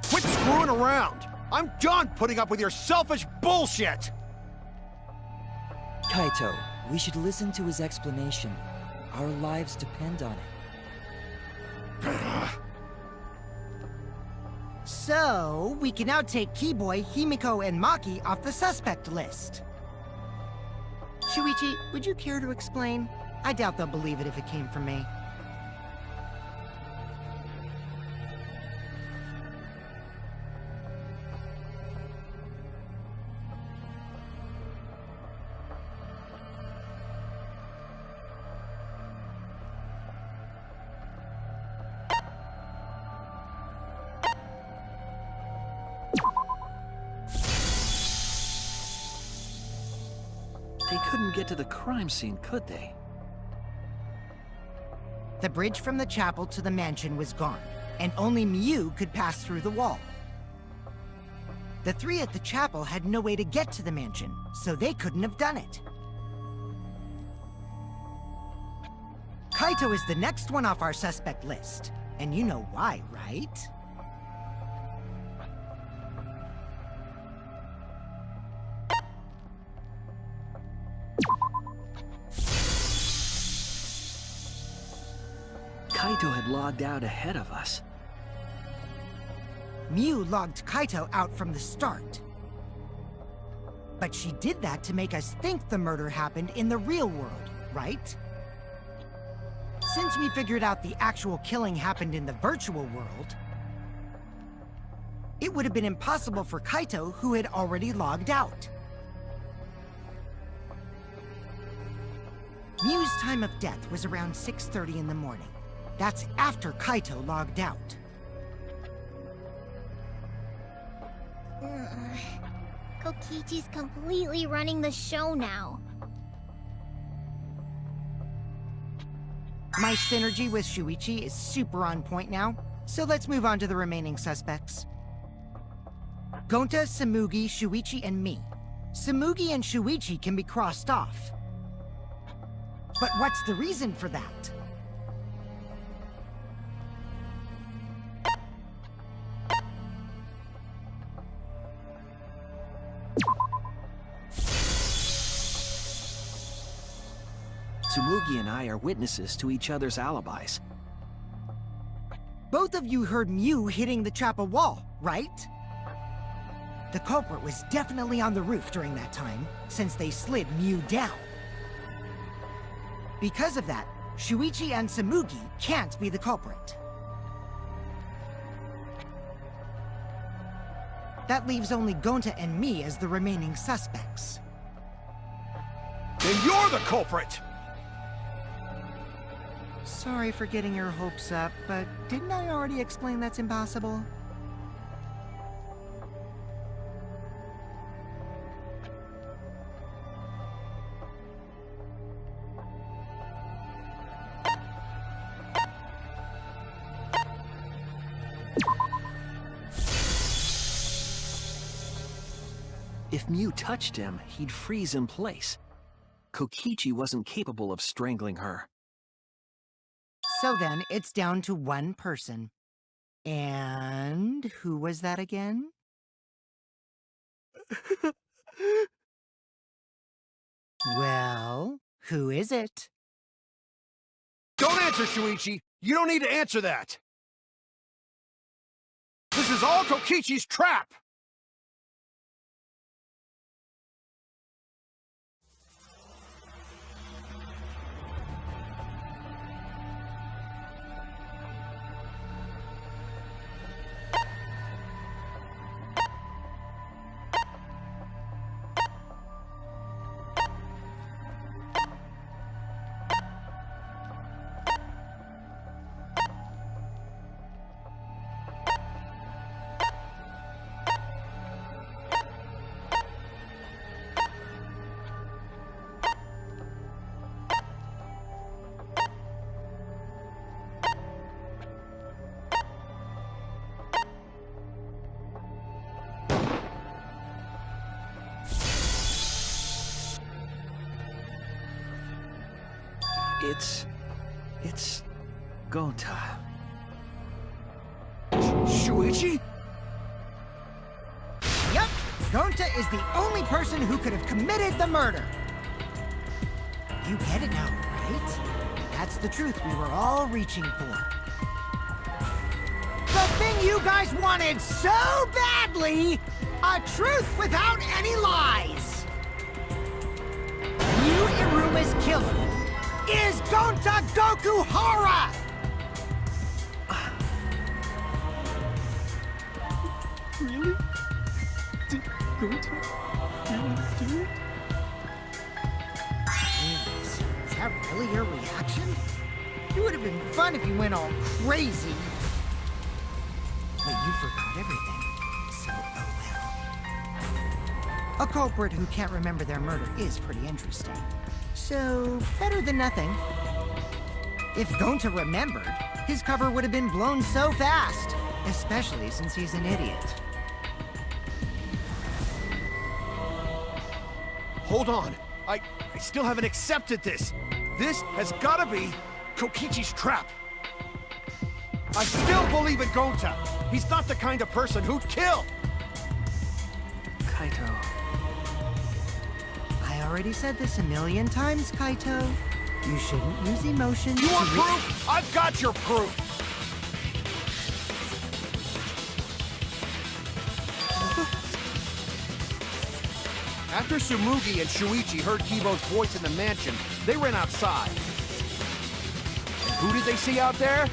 Speaker 4: Quit screwing around! I'm done putting up with your selfish bullshit!
Speaker 7: Kaito, we should listen to his explanation. Our lives depend on it.
Speaker 6: So, we can now take Keyboy, Himiko, and Maki off the suspect list. Shuichi, would you care to explain? I doubt they'll believe it if it came from me.
Speaker 8: They couldn't get to the crime scene, could they?
Speaker 6: The bridge from the chapel to the mansion was gone, and only Mew could pass through the wall. The three at the chapel had no way to get to the mansion, so they couldn't have done it. Kaito is the next one off our suspect list, and you know why, right?
Speaker 8: Kaito had logged out ahead of us.
Speaker 6: Mew logged Kaito out from the start. But she did that to make us think the murder happened in the real world, right? Since we figured out the actual killing happened in the virtual world, it would have been impossible for Kaito, who had already logged out. Mew's time of death was around 6:30 in the morning. That's after Kaito logged out.
Speaker 3: Kokichi's completely running the show now.
Speaker 6: My synergy with Shuichi is super on point now, so let's move on to the remaining suspects. Gonta, Samugi, Shuichi, and me. Samugi and Shuichi can be crossed off. But what's the reason for that?
Speaker 8: Tsumugi and I are witnesses to each other's alibis.
Speaker 6: Both of you heard Mew hitting the chapel wall, right? The culprit was definitely on the roof during that time, since they slid Mew down. Because of that, Shuichi and Samugi can't be the culprit. That leaves only Gonta and me as the remaining suspects.
Speaker 4: Then you're the culprit!
Speaker 6: Sorry for getting your hopes up, but didn't I already explain that's impossible?
Speaker 8: If Mew touched him, he'd freeze in place. Kokichi wasn't capable of strangling her.
Speaker 6: So then, it's down to one person. And who was that again? Well, who is it?
Speaker 4: Don't answer, Shuichi! You don't need to answer that! This is all Kokichi's trap!
Speaker 8: It's Gonta.
Speaker 4: Shuichi?
Speaker 6: Yep, Gonta is the only person who could have committed the murder. You get it now, right? That's the truth we were all reaching for. The thing you guys wanted so badly! A truth without any lies! Yu Iruma's killer is Gonta Gokuhara!
Speaker 9: Really? Did Gonta really do it?
Speaker 6: Jeez, is that really your reaction? It would have been fun if you went all crazy. But you forgot everything, so oh well. A culprit who can't remember their murder is pretty interesting. So, better than nothing. If Gonta remembered, his cover would have been blown so fast. Especially since he's an idiot.
Speaker 4: Hold on. I still haven't accepted this. This has gotta be Kokichi's trap. I still believe in Gonta. He's not the kind of person who'd kill.
Speaker 8: Kaito.
Speaker 6: I already said this a million times, Kaito. You shouldn't use emotion.
Speaker 4: You want proof? I've got your proof. After Tsumugi and Shuichi heard Kibo's voice in the mansion, they ran outside. And who did they see out there?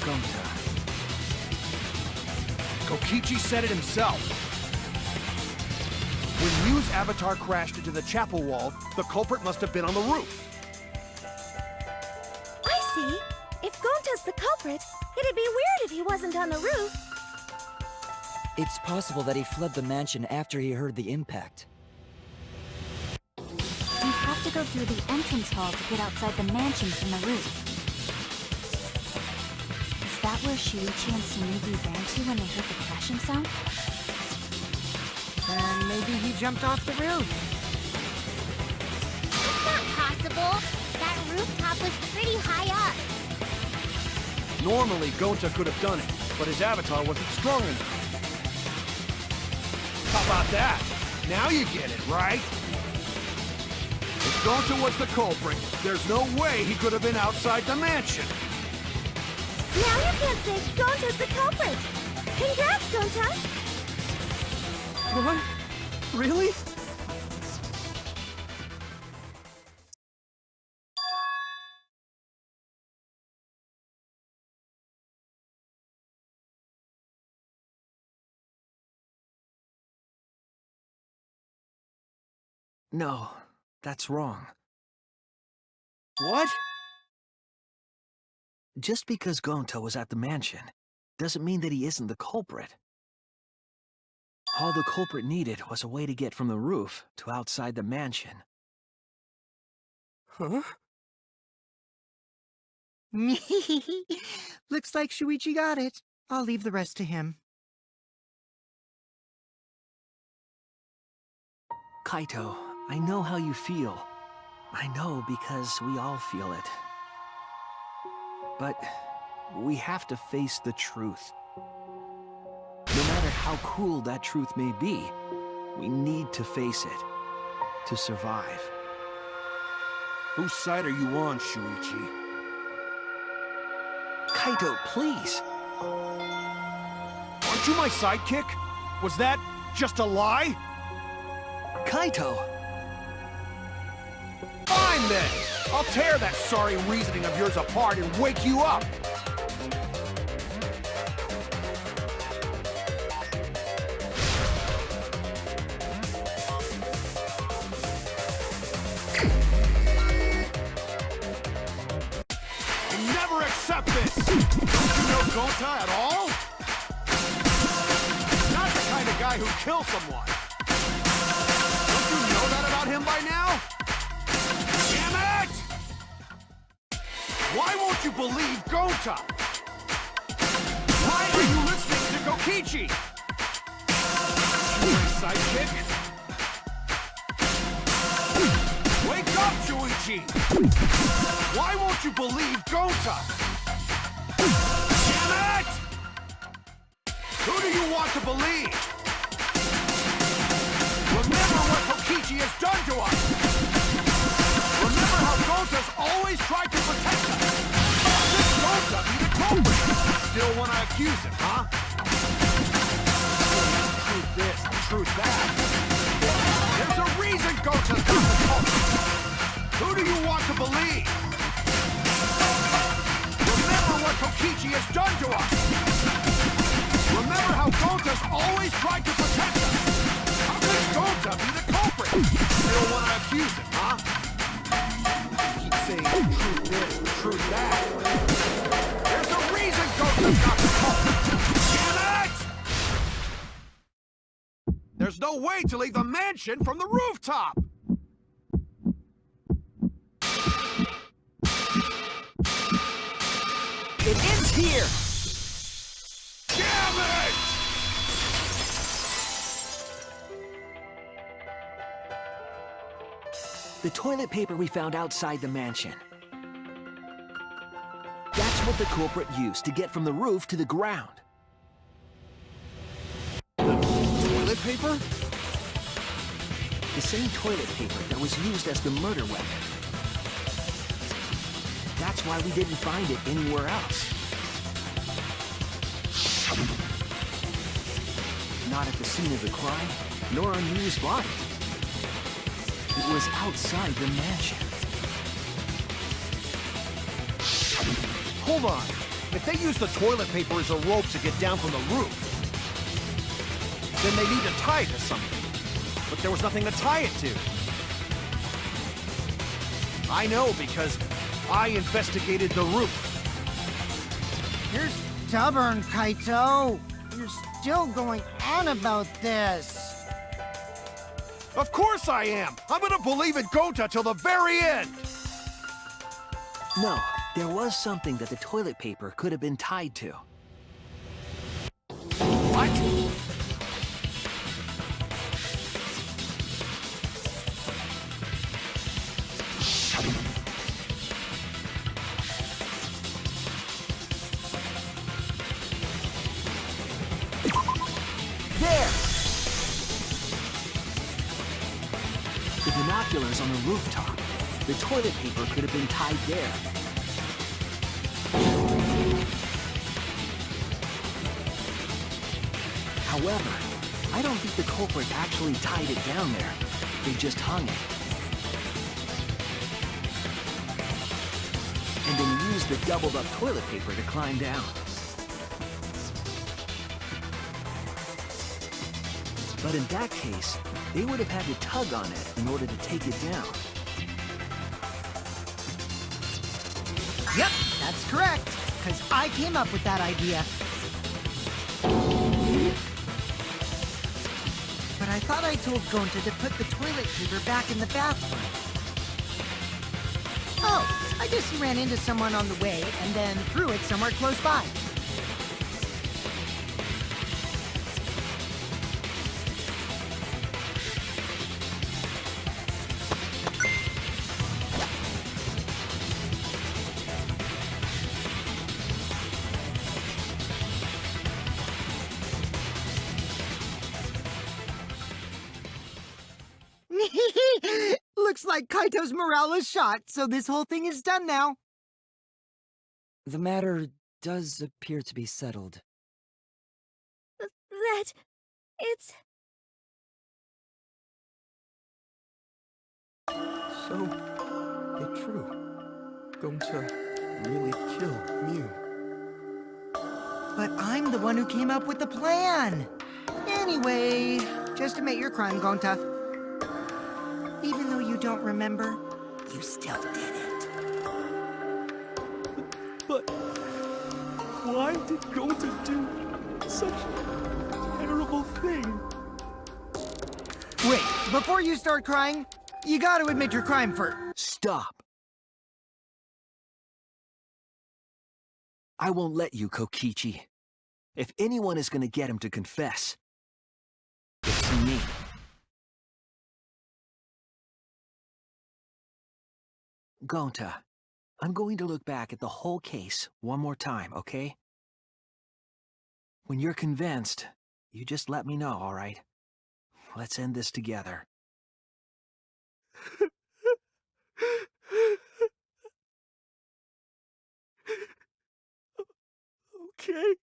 Speaker 8: Gonta.
Speaker 4: Kokichi said it himself. When Mew's avatar crashed into the chapel wall, the culprit must have been on the roof.
Speaker 11: I see. If Gonta's the culprit, it'd be weird if he wasn't on the roof.
Speaker 7: It's possible that he fled the mansion after he heard the impact.
Speaker 5: You have to go through the entrance hall to get outside the mansion from the roof. Is that where Shuichi and Tsumugi ran to when they heard the crashing sound?
Speaker 6: Then maybe he jumped off the roof.
Speaker 3: It's not possible. That rooftop was pretty high up.
Speaker 4: Normally, Gonta could have done it, but his avatar wasn't strong enough. How about that? Now you get it, right? If Gonta was the culprit, there's no way he could have been outside the mansion.
Speaker 11: Now you can't say Gonta's the culprit. Congrats, Gonta.
Speaker 9: What? Really?
Speaker 8: No, that's wrong.
Speaker 4: What?
Speaker 8: Just because Gonta was at the mansion doesn't mean that he isn't the culprit. All the culprit needed was a way to get from the roof to outside the mansion.
Speaker 9: Huh?
Speaker 6: Looks like Shuichi got it. I'll leave the rest to him.
Speaker 8: Kaito, I know how you feel. I know because we all feel it. But we have to face the truth. No matter how cruel that truth may be, we need to face it to survive.
Speaker 4: Whose side are you on, Shuichi?
Speaker 8: Kaito, please!
Speaker 4: Aren't you my sidekick? Was that just a lie?
Speaker 8: Kaito!
Speaker 4: Fine then! I'll tear that sorry reasoning of yours apart and wake you up! Never accept this! Don't you know Gonta at all? Not the kind of guy who kills someone. Don't you know that about him by now? Damn it! Why won't you believe Gonta? Why are you listening to Kokichi? You my sidekick? Wake up, Shuichi! Why won't you believe Gonta? Damn it! Who do you want to believe? Remember what Kokichi has done to us! Remember how Gonta's always tried to protect us! How could Gonta be the culprit? Still want to accuse him, huh? Truth this, truth that. There's a reason Gonta's not the culprit! Who do you want to believe? Remember what Kokichi has done to us! Remember how Gonta's always tried to protect us! How could Gonta be the culprit? Still want to accuse him, huh? untruth that. There's a reason Gonta got caught. Damn it! There's no way to leave the mansion from the rooftop.
Speaker 8: It ends here!
Speaker 4: Damn it!
Speaker 8: The toilet paper we found outside the mansion. That's what the culprit used to get from the roof to the ground.
Speaker 4: Toilet paper?
Speaker 8: The same toilet paper that was used as the murder weapon. That's why we didn't find it anywhere else. Not at the scene of the crime, nor on Yu's body. It was outside the mansion.
Speaker 4: Hold on. If they used the toilet paper as a rope to get down from the roof, then they need to tie it to something. But there was nothing to tie it to. I know because I investigated the roof.
Speaker 6: You're stubborn, Kaito. You're still going on about this.
Speaker 4: Of course I am! I'm gonna believe in Gonta till the very end!
Speaker 8: No, there was something that the toilet paper could have been tied to.
Speaker 4: What?
Speaker 8: There! The binoculars on the rooftop. The toilet paper could have been tied there. However, I don't think the culprit actually tied it down there. They just hung it. And then used the doubled-up toilet paper to climb down. But in that case, they would have had to tug on it in order to take it down.
Speaker 6: Yep, that's correct. Because I came up with that idea. But I thought I told Gonta to put the toilet paper back in the bathroom. Oh, I just ran into someone on the way and then threw it somewhere close by. Looks like Kaito's morale is shot, so this whole thing is done now.
Speaker 7: The matter does appear to be settled.
Speaker 11: It's...
Speaker 9: So, it's true. Gonta really killed Mew.
Speaker 6: But I'm the one who came up with the plan. Anyway, just admit your crime, Gonta. Even though you don't remember, you still did it.
Speaker 9: But why did Gonta do such a terrible thing?
Speaker 6: Wait, before you start crying, you gotta admit your crime first.
Speaker 8: Stop! I won't let you, Kokichi. If anyone is gonna get him to confess, it's me. Gonta, I'm going to look back at the whole case one more time, okay? When you're convinced, you just let me know, all right? Let's end this together.
Speaker 9: Okay.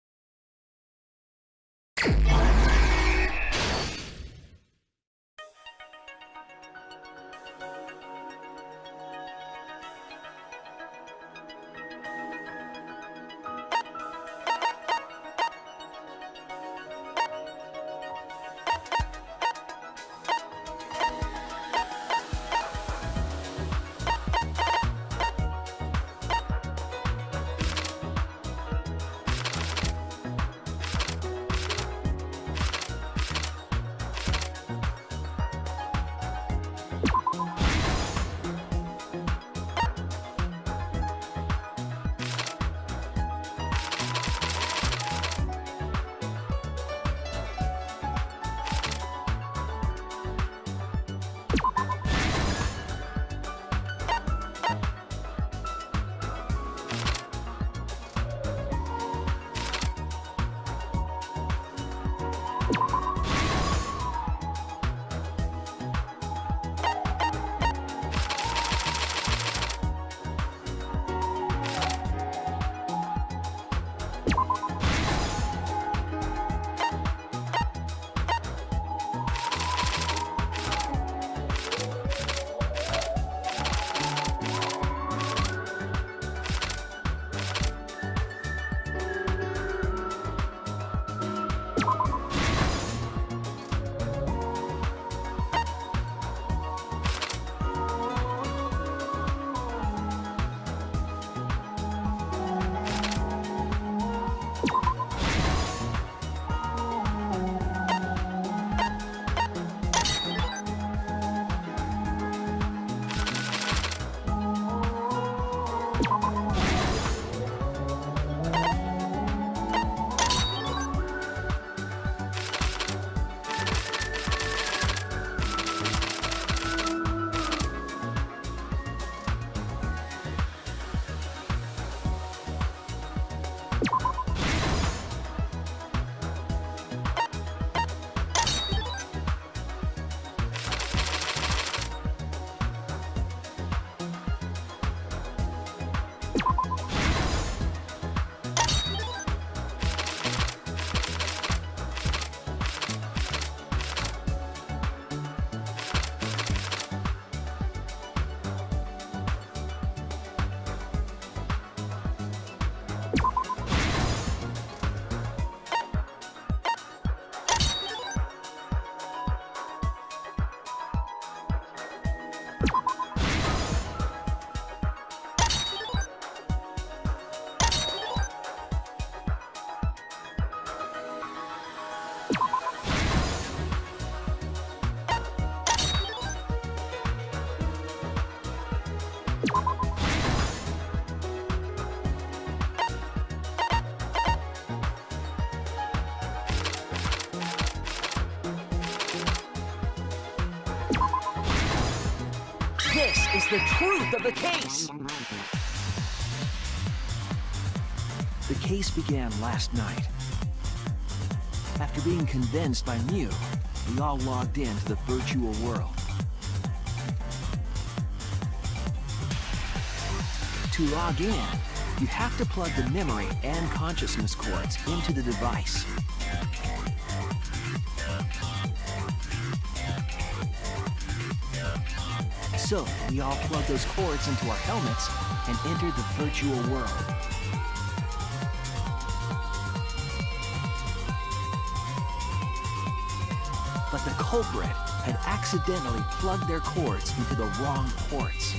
Speaker 8: This is the truth of the case! The case began last night. After being convinced by Mew, we all logged into the virtual world. To log in, you have to plug the memory and consciousness cords into the device. So, we all plug those cords into our helmets and enter the virtual world. But the culprit had accidentally plugged their cords into the wrong ports.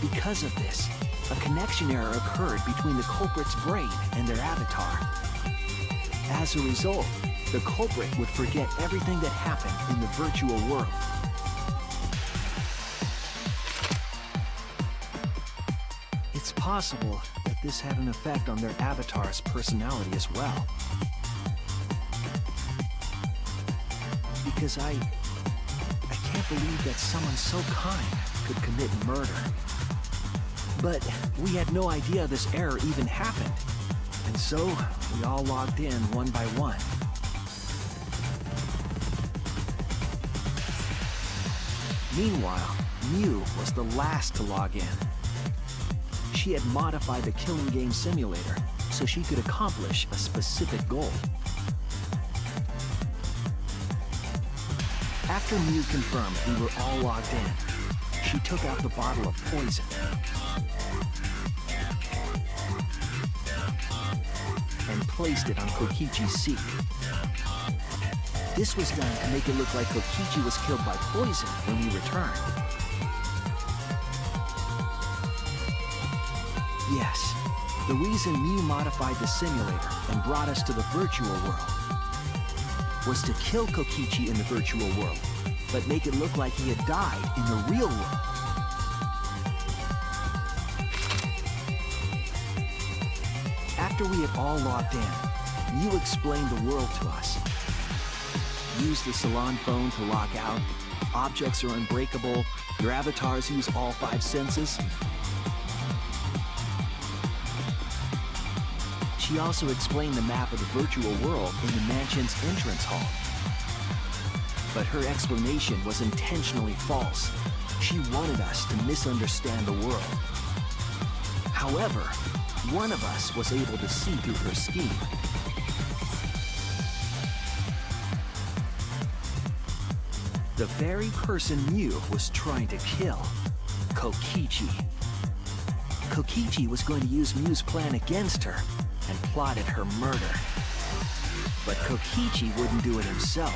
Speaker 8: Because of this, a connection error occurred between the culprit's brain and their avatar. As a result, the culprit would forget everything that happened in the virtual world. It's possible that this had an effect on their avatar's personality as well. Because I can't believe that someone so kind could commit murder. But we had no idea this error even happened. And so, we all logged in one by one. Meanwhile, Mew was the last to log in. She had modified the killing game simulator so she could accomplish a specific goal. After Mew confirmed we were all logged in, she took out the bottle of poison and placed it on Kokichi's seat. This was done to make it look like Kokichi was killed by poison when we returned. Yes, the reason Mew modified the simulator and brought us to the virtual world was to kill Kokichi in the virtual world, but make it look like he had died in the real world. After we had all logged in, Mew explained the world to us. Use the salon phone to log out. Objects are unbreakable. Your avatars use all 5 senses. She also explained the map of the virtual world in the mansion's entrance hall. But her explanation was intentionally false. She wanted us to misunderstand the world. However, one of us was able to see through her scheme. The very person Mew was trying to kill, Kokichi. Kokichi was going to use Mew's plan against her and plotted her murder. But Kokichi wouldn't do it himself.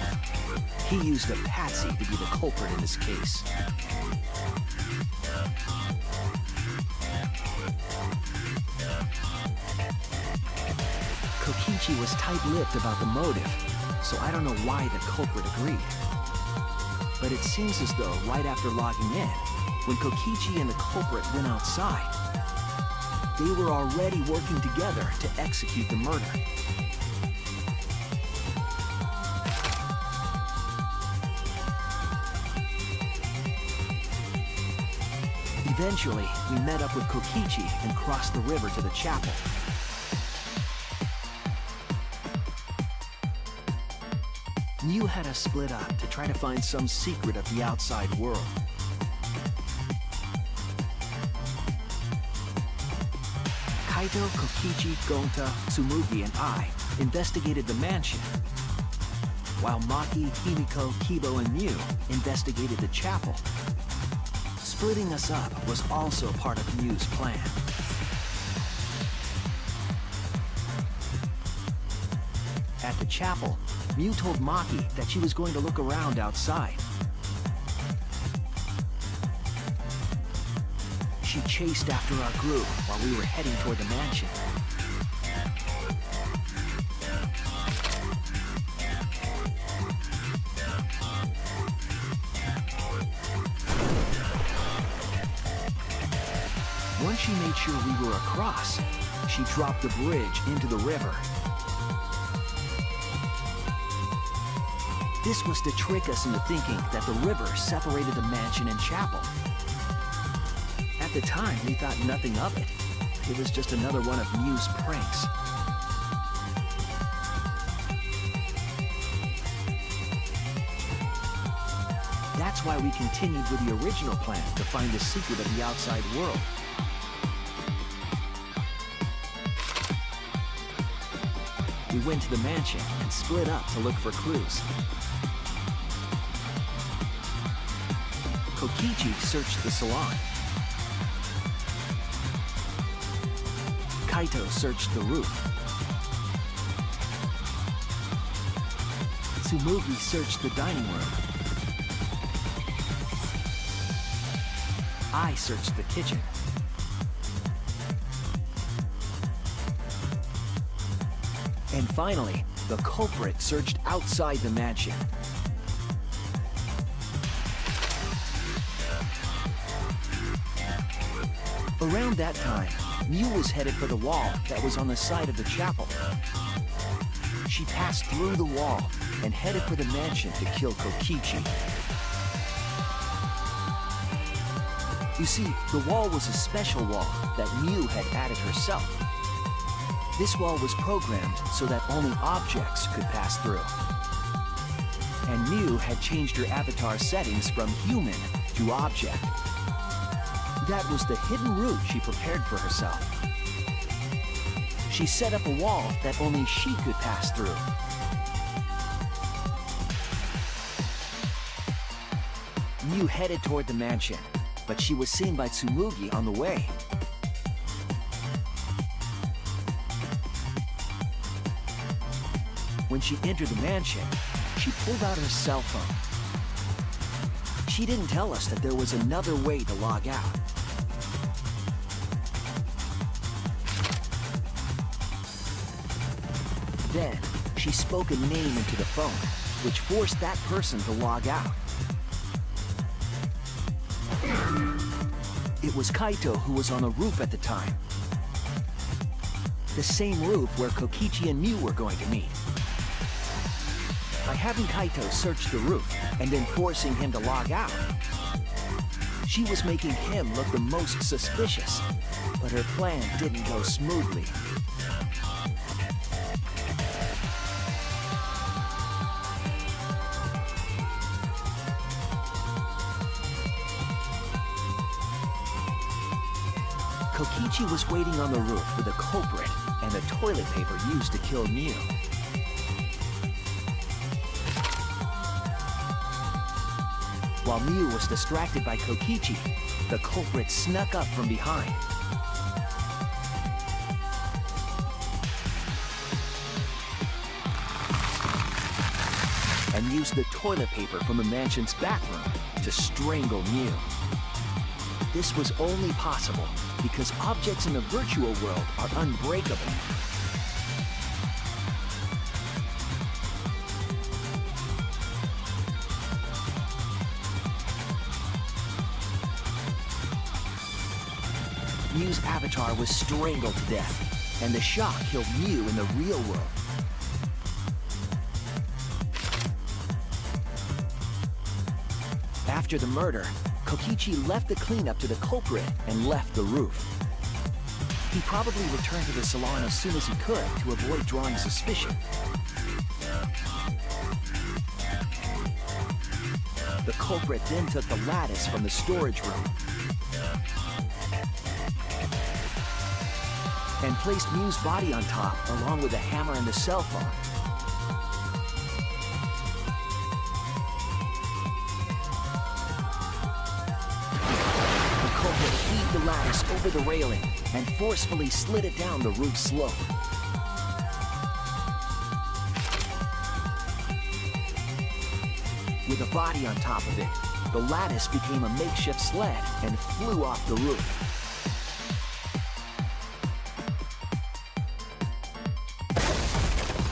Speaker 8: He used a patsy to be the culprit in this case. Kokichi was tight-lipped about the motive, so I don't know why the culprit agreed. But it seems as though right after logging in, when Kokichi and the culprit went outside, they were already working together to execute the murder. Eventually, we met up with Kokichi and crossed the river to the chapel. Mew had us split up to try to find some secret of the outside world. Kaito, Kokichi, Gonta, Tsumugi, and I investigated the mansion, while Maki, Himiko, Kibo, and Mew investigated the chapel. Splitting us up was also part of Mew's plan. At the chapel, Mew told Maki that she was going to look around outside. She chased after our group while we were heading toward the mansion. Once she made sure we were across, she dropped the bridge into the river. This was to trick us into thinking that the river separated the mansion and chapel. At the time, we thought nothing of it. It was just another one of Mew's pranks. That's why we continued with the original plan to find the secret of the outside world. We went to the mansion and split up to look for clues. Kokichi searched the salon. Kaito searched the roof. Tsumugi searched the dining room. I searched the kitchen. And finally, the culprit searched outside the mansion. Around that time, Mew was headed for the wall that was on the side of the chapel. She passed through the wall and headed for the mansion to kill Kokichi. You see, the wall was a special wall that Mew had added herself. This wall was programmed so that only objects could pass through. And Mew had changed her avatar settings from human to object. That was the hidden route she prepared for herself. She set up a wall that only she could pass through. Mew headed toward the mansion, but she was seen by Tsumugi on the way. When she entered the mansion, she pulled out her cell phone. She didn't tell us that there was another way to log out. Then, she spoke a name into the phone, which forced that person to log out. It was Kaito who was on the roof at the time. The same roof where Kokichi and Mew were going to meet. By having Kaito search the roof and then forcing him to log out, she was making him look the most suspicious, but her plan didn't go smoothly. Kokichi was waiting on the roof with a culprit and the toilet paper used to kill Mew. While Mew was distracted by Kokichi, the culprit snuck up from behind. And used the toilet paper from the mansion's bathroom to strangle Mew. This was only possible because objects in the virtual world are unbreakable. Mew's avatar was strangled to death, and the shock killed Mew in the real world. After the murder, Kokichi left the cleanup to the culprit and left the roof. He probably returned to the salon as soon as he could to avoid drawing suspicion. The culprit then took the lattice from the storage room and placed Mew's body on top, along with the hammer and the cell phone. The culprit heaved the lattice over the railing and forcefully slid it down the roof slope. With a body on top of it, the lattice became a makeshift sled and flew off the roof.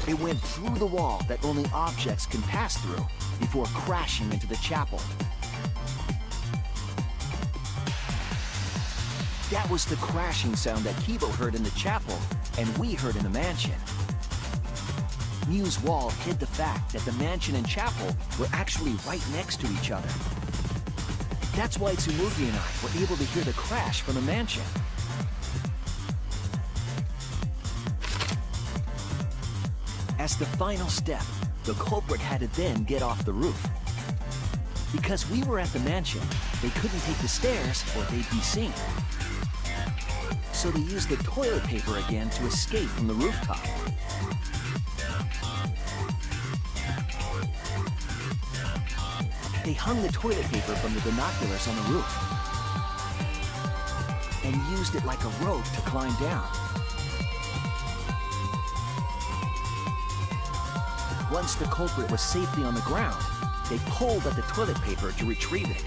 Speaker 8: It went through the wall that only objects can pass through before crashing into the chapel. That was the crashing sound that Kibo heard in the chapel and we heard in the mansion. Mew's wall hid the fact that the mansion and chapel were actually right next to each other. That's why Tsumugi and I were able to hear the crash from the mansion. As the final step, the culprit had to then get off the roof. Because we were at the mansion, they couldn't take the stairs or they'd be seen. So they used the toilet paper again to escape from the rooftop. They hung the toilet paper from the binoculars on the roof and used it like a rope to climb down. Once the culprit was safely on the ground, they pulled at the toilet paper to retrieve it.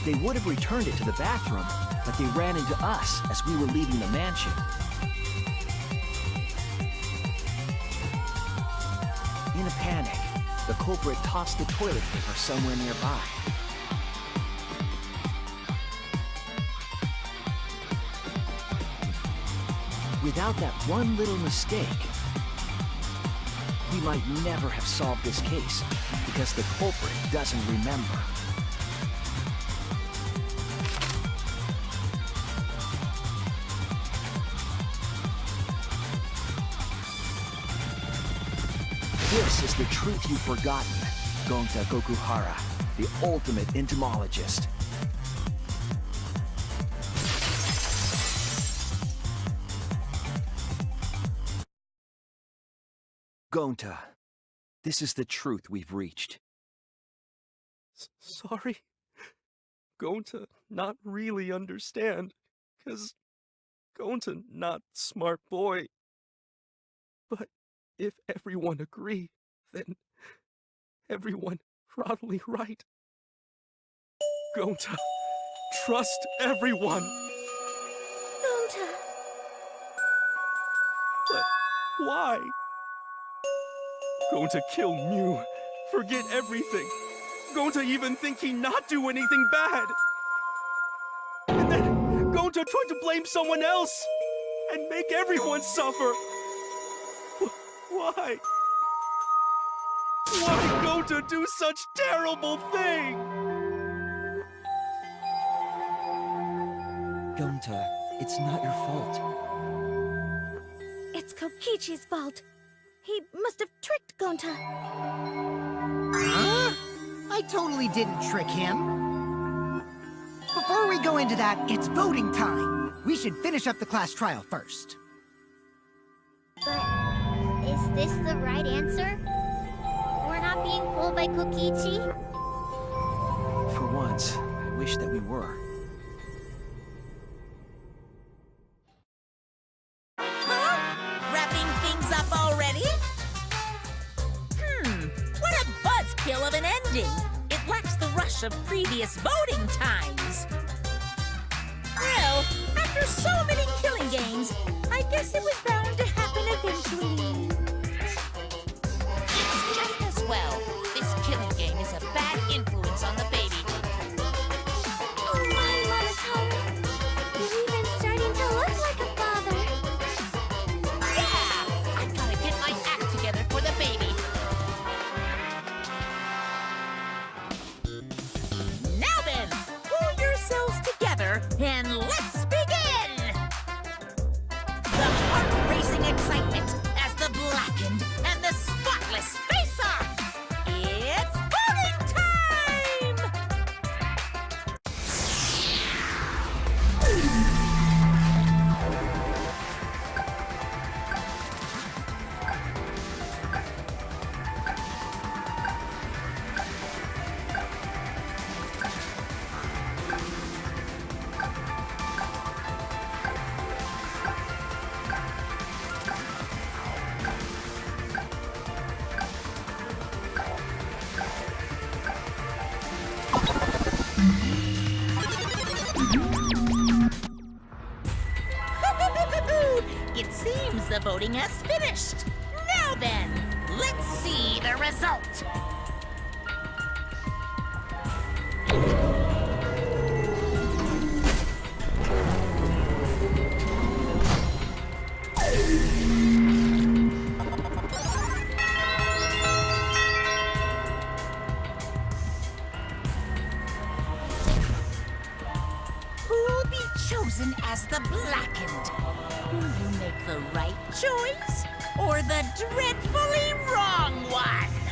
Speaker 8: They would have returned it to the bathroom, but they ran into us as we were leaving the mansion. In a panic, the culprit tossed the toilet paper somewhere nearby. Without that one little mistake, we might never have solved this case because the culprit doesn't remember. This is the truth you've forgotten, Gonta Gokuhara, the ultimate entomologist. Gonta, this is the truth we've reached.
Speaker 9: Sorry. Gonta not really understand, 'cause Gonta not smart boy. But if everyone agree, then everyone probably right. Gonta, trust everyone.
Speaker 11: Gonta.
Speaker 9: But why? Gonta kill Mew, forget everything. Gonta even think he not do anything bad. And then Gonta try to blame someone else and make everyone suffer. Why? Why Gonta do such terrible thing?
Speaker 7: Gonta, it's not your fault.
Speaker 11: It's Kokichi's fault. He must have tricked Gonta.
Speaker 6: Huh? I totally didn't trick him. Before we go into that, it's voting time. We should finish up the class trial first.
Speaker 3: But is this the right answer? We're not being fooled by Kokichi?
Speaker 8: For once, I wish that we were.
Speaker 10: Wrapping things up already? What a buzzkill of an ending! It lacks the rush of previous voting times. Well, after so many killing games, I guess it was bound to happen eventually.
Speaker 1: It's just as well. This killing game is a bad influence on the baby.
Speaker 11: Oh my, Monotone. You're even starting to look like a father.
Speaker 1: Yeah! I gotta get my act together for the baby.
Speaker 10: Now then, pull yourselves together and let's begin! The heart-racing excitement as the blackened and the spotless face off! It's voting time! voting as finished. Now then, let's see the result. Who'll be chosen as the blackened? Will you make the right choice or the dreadfully wrong one?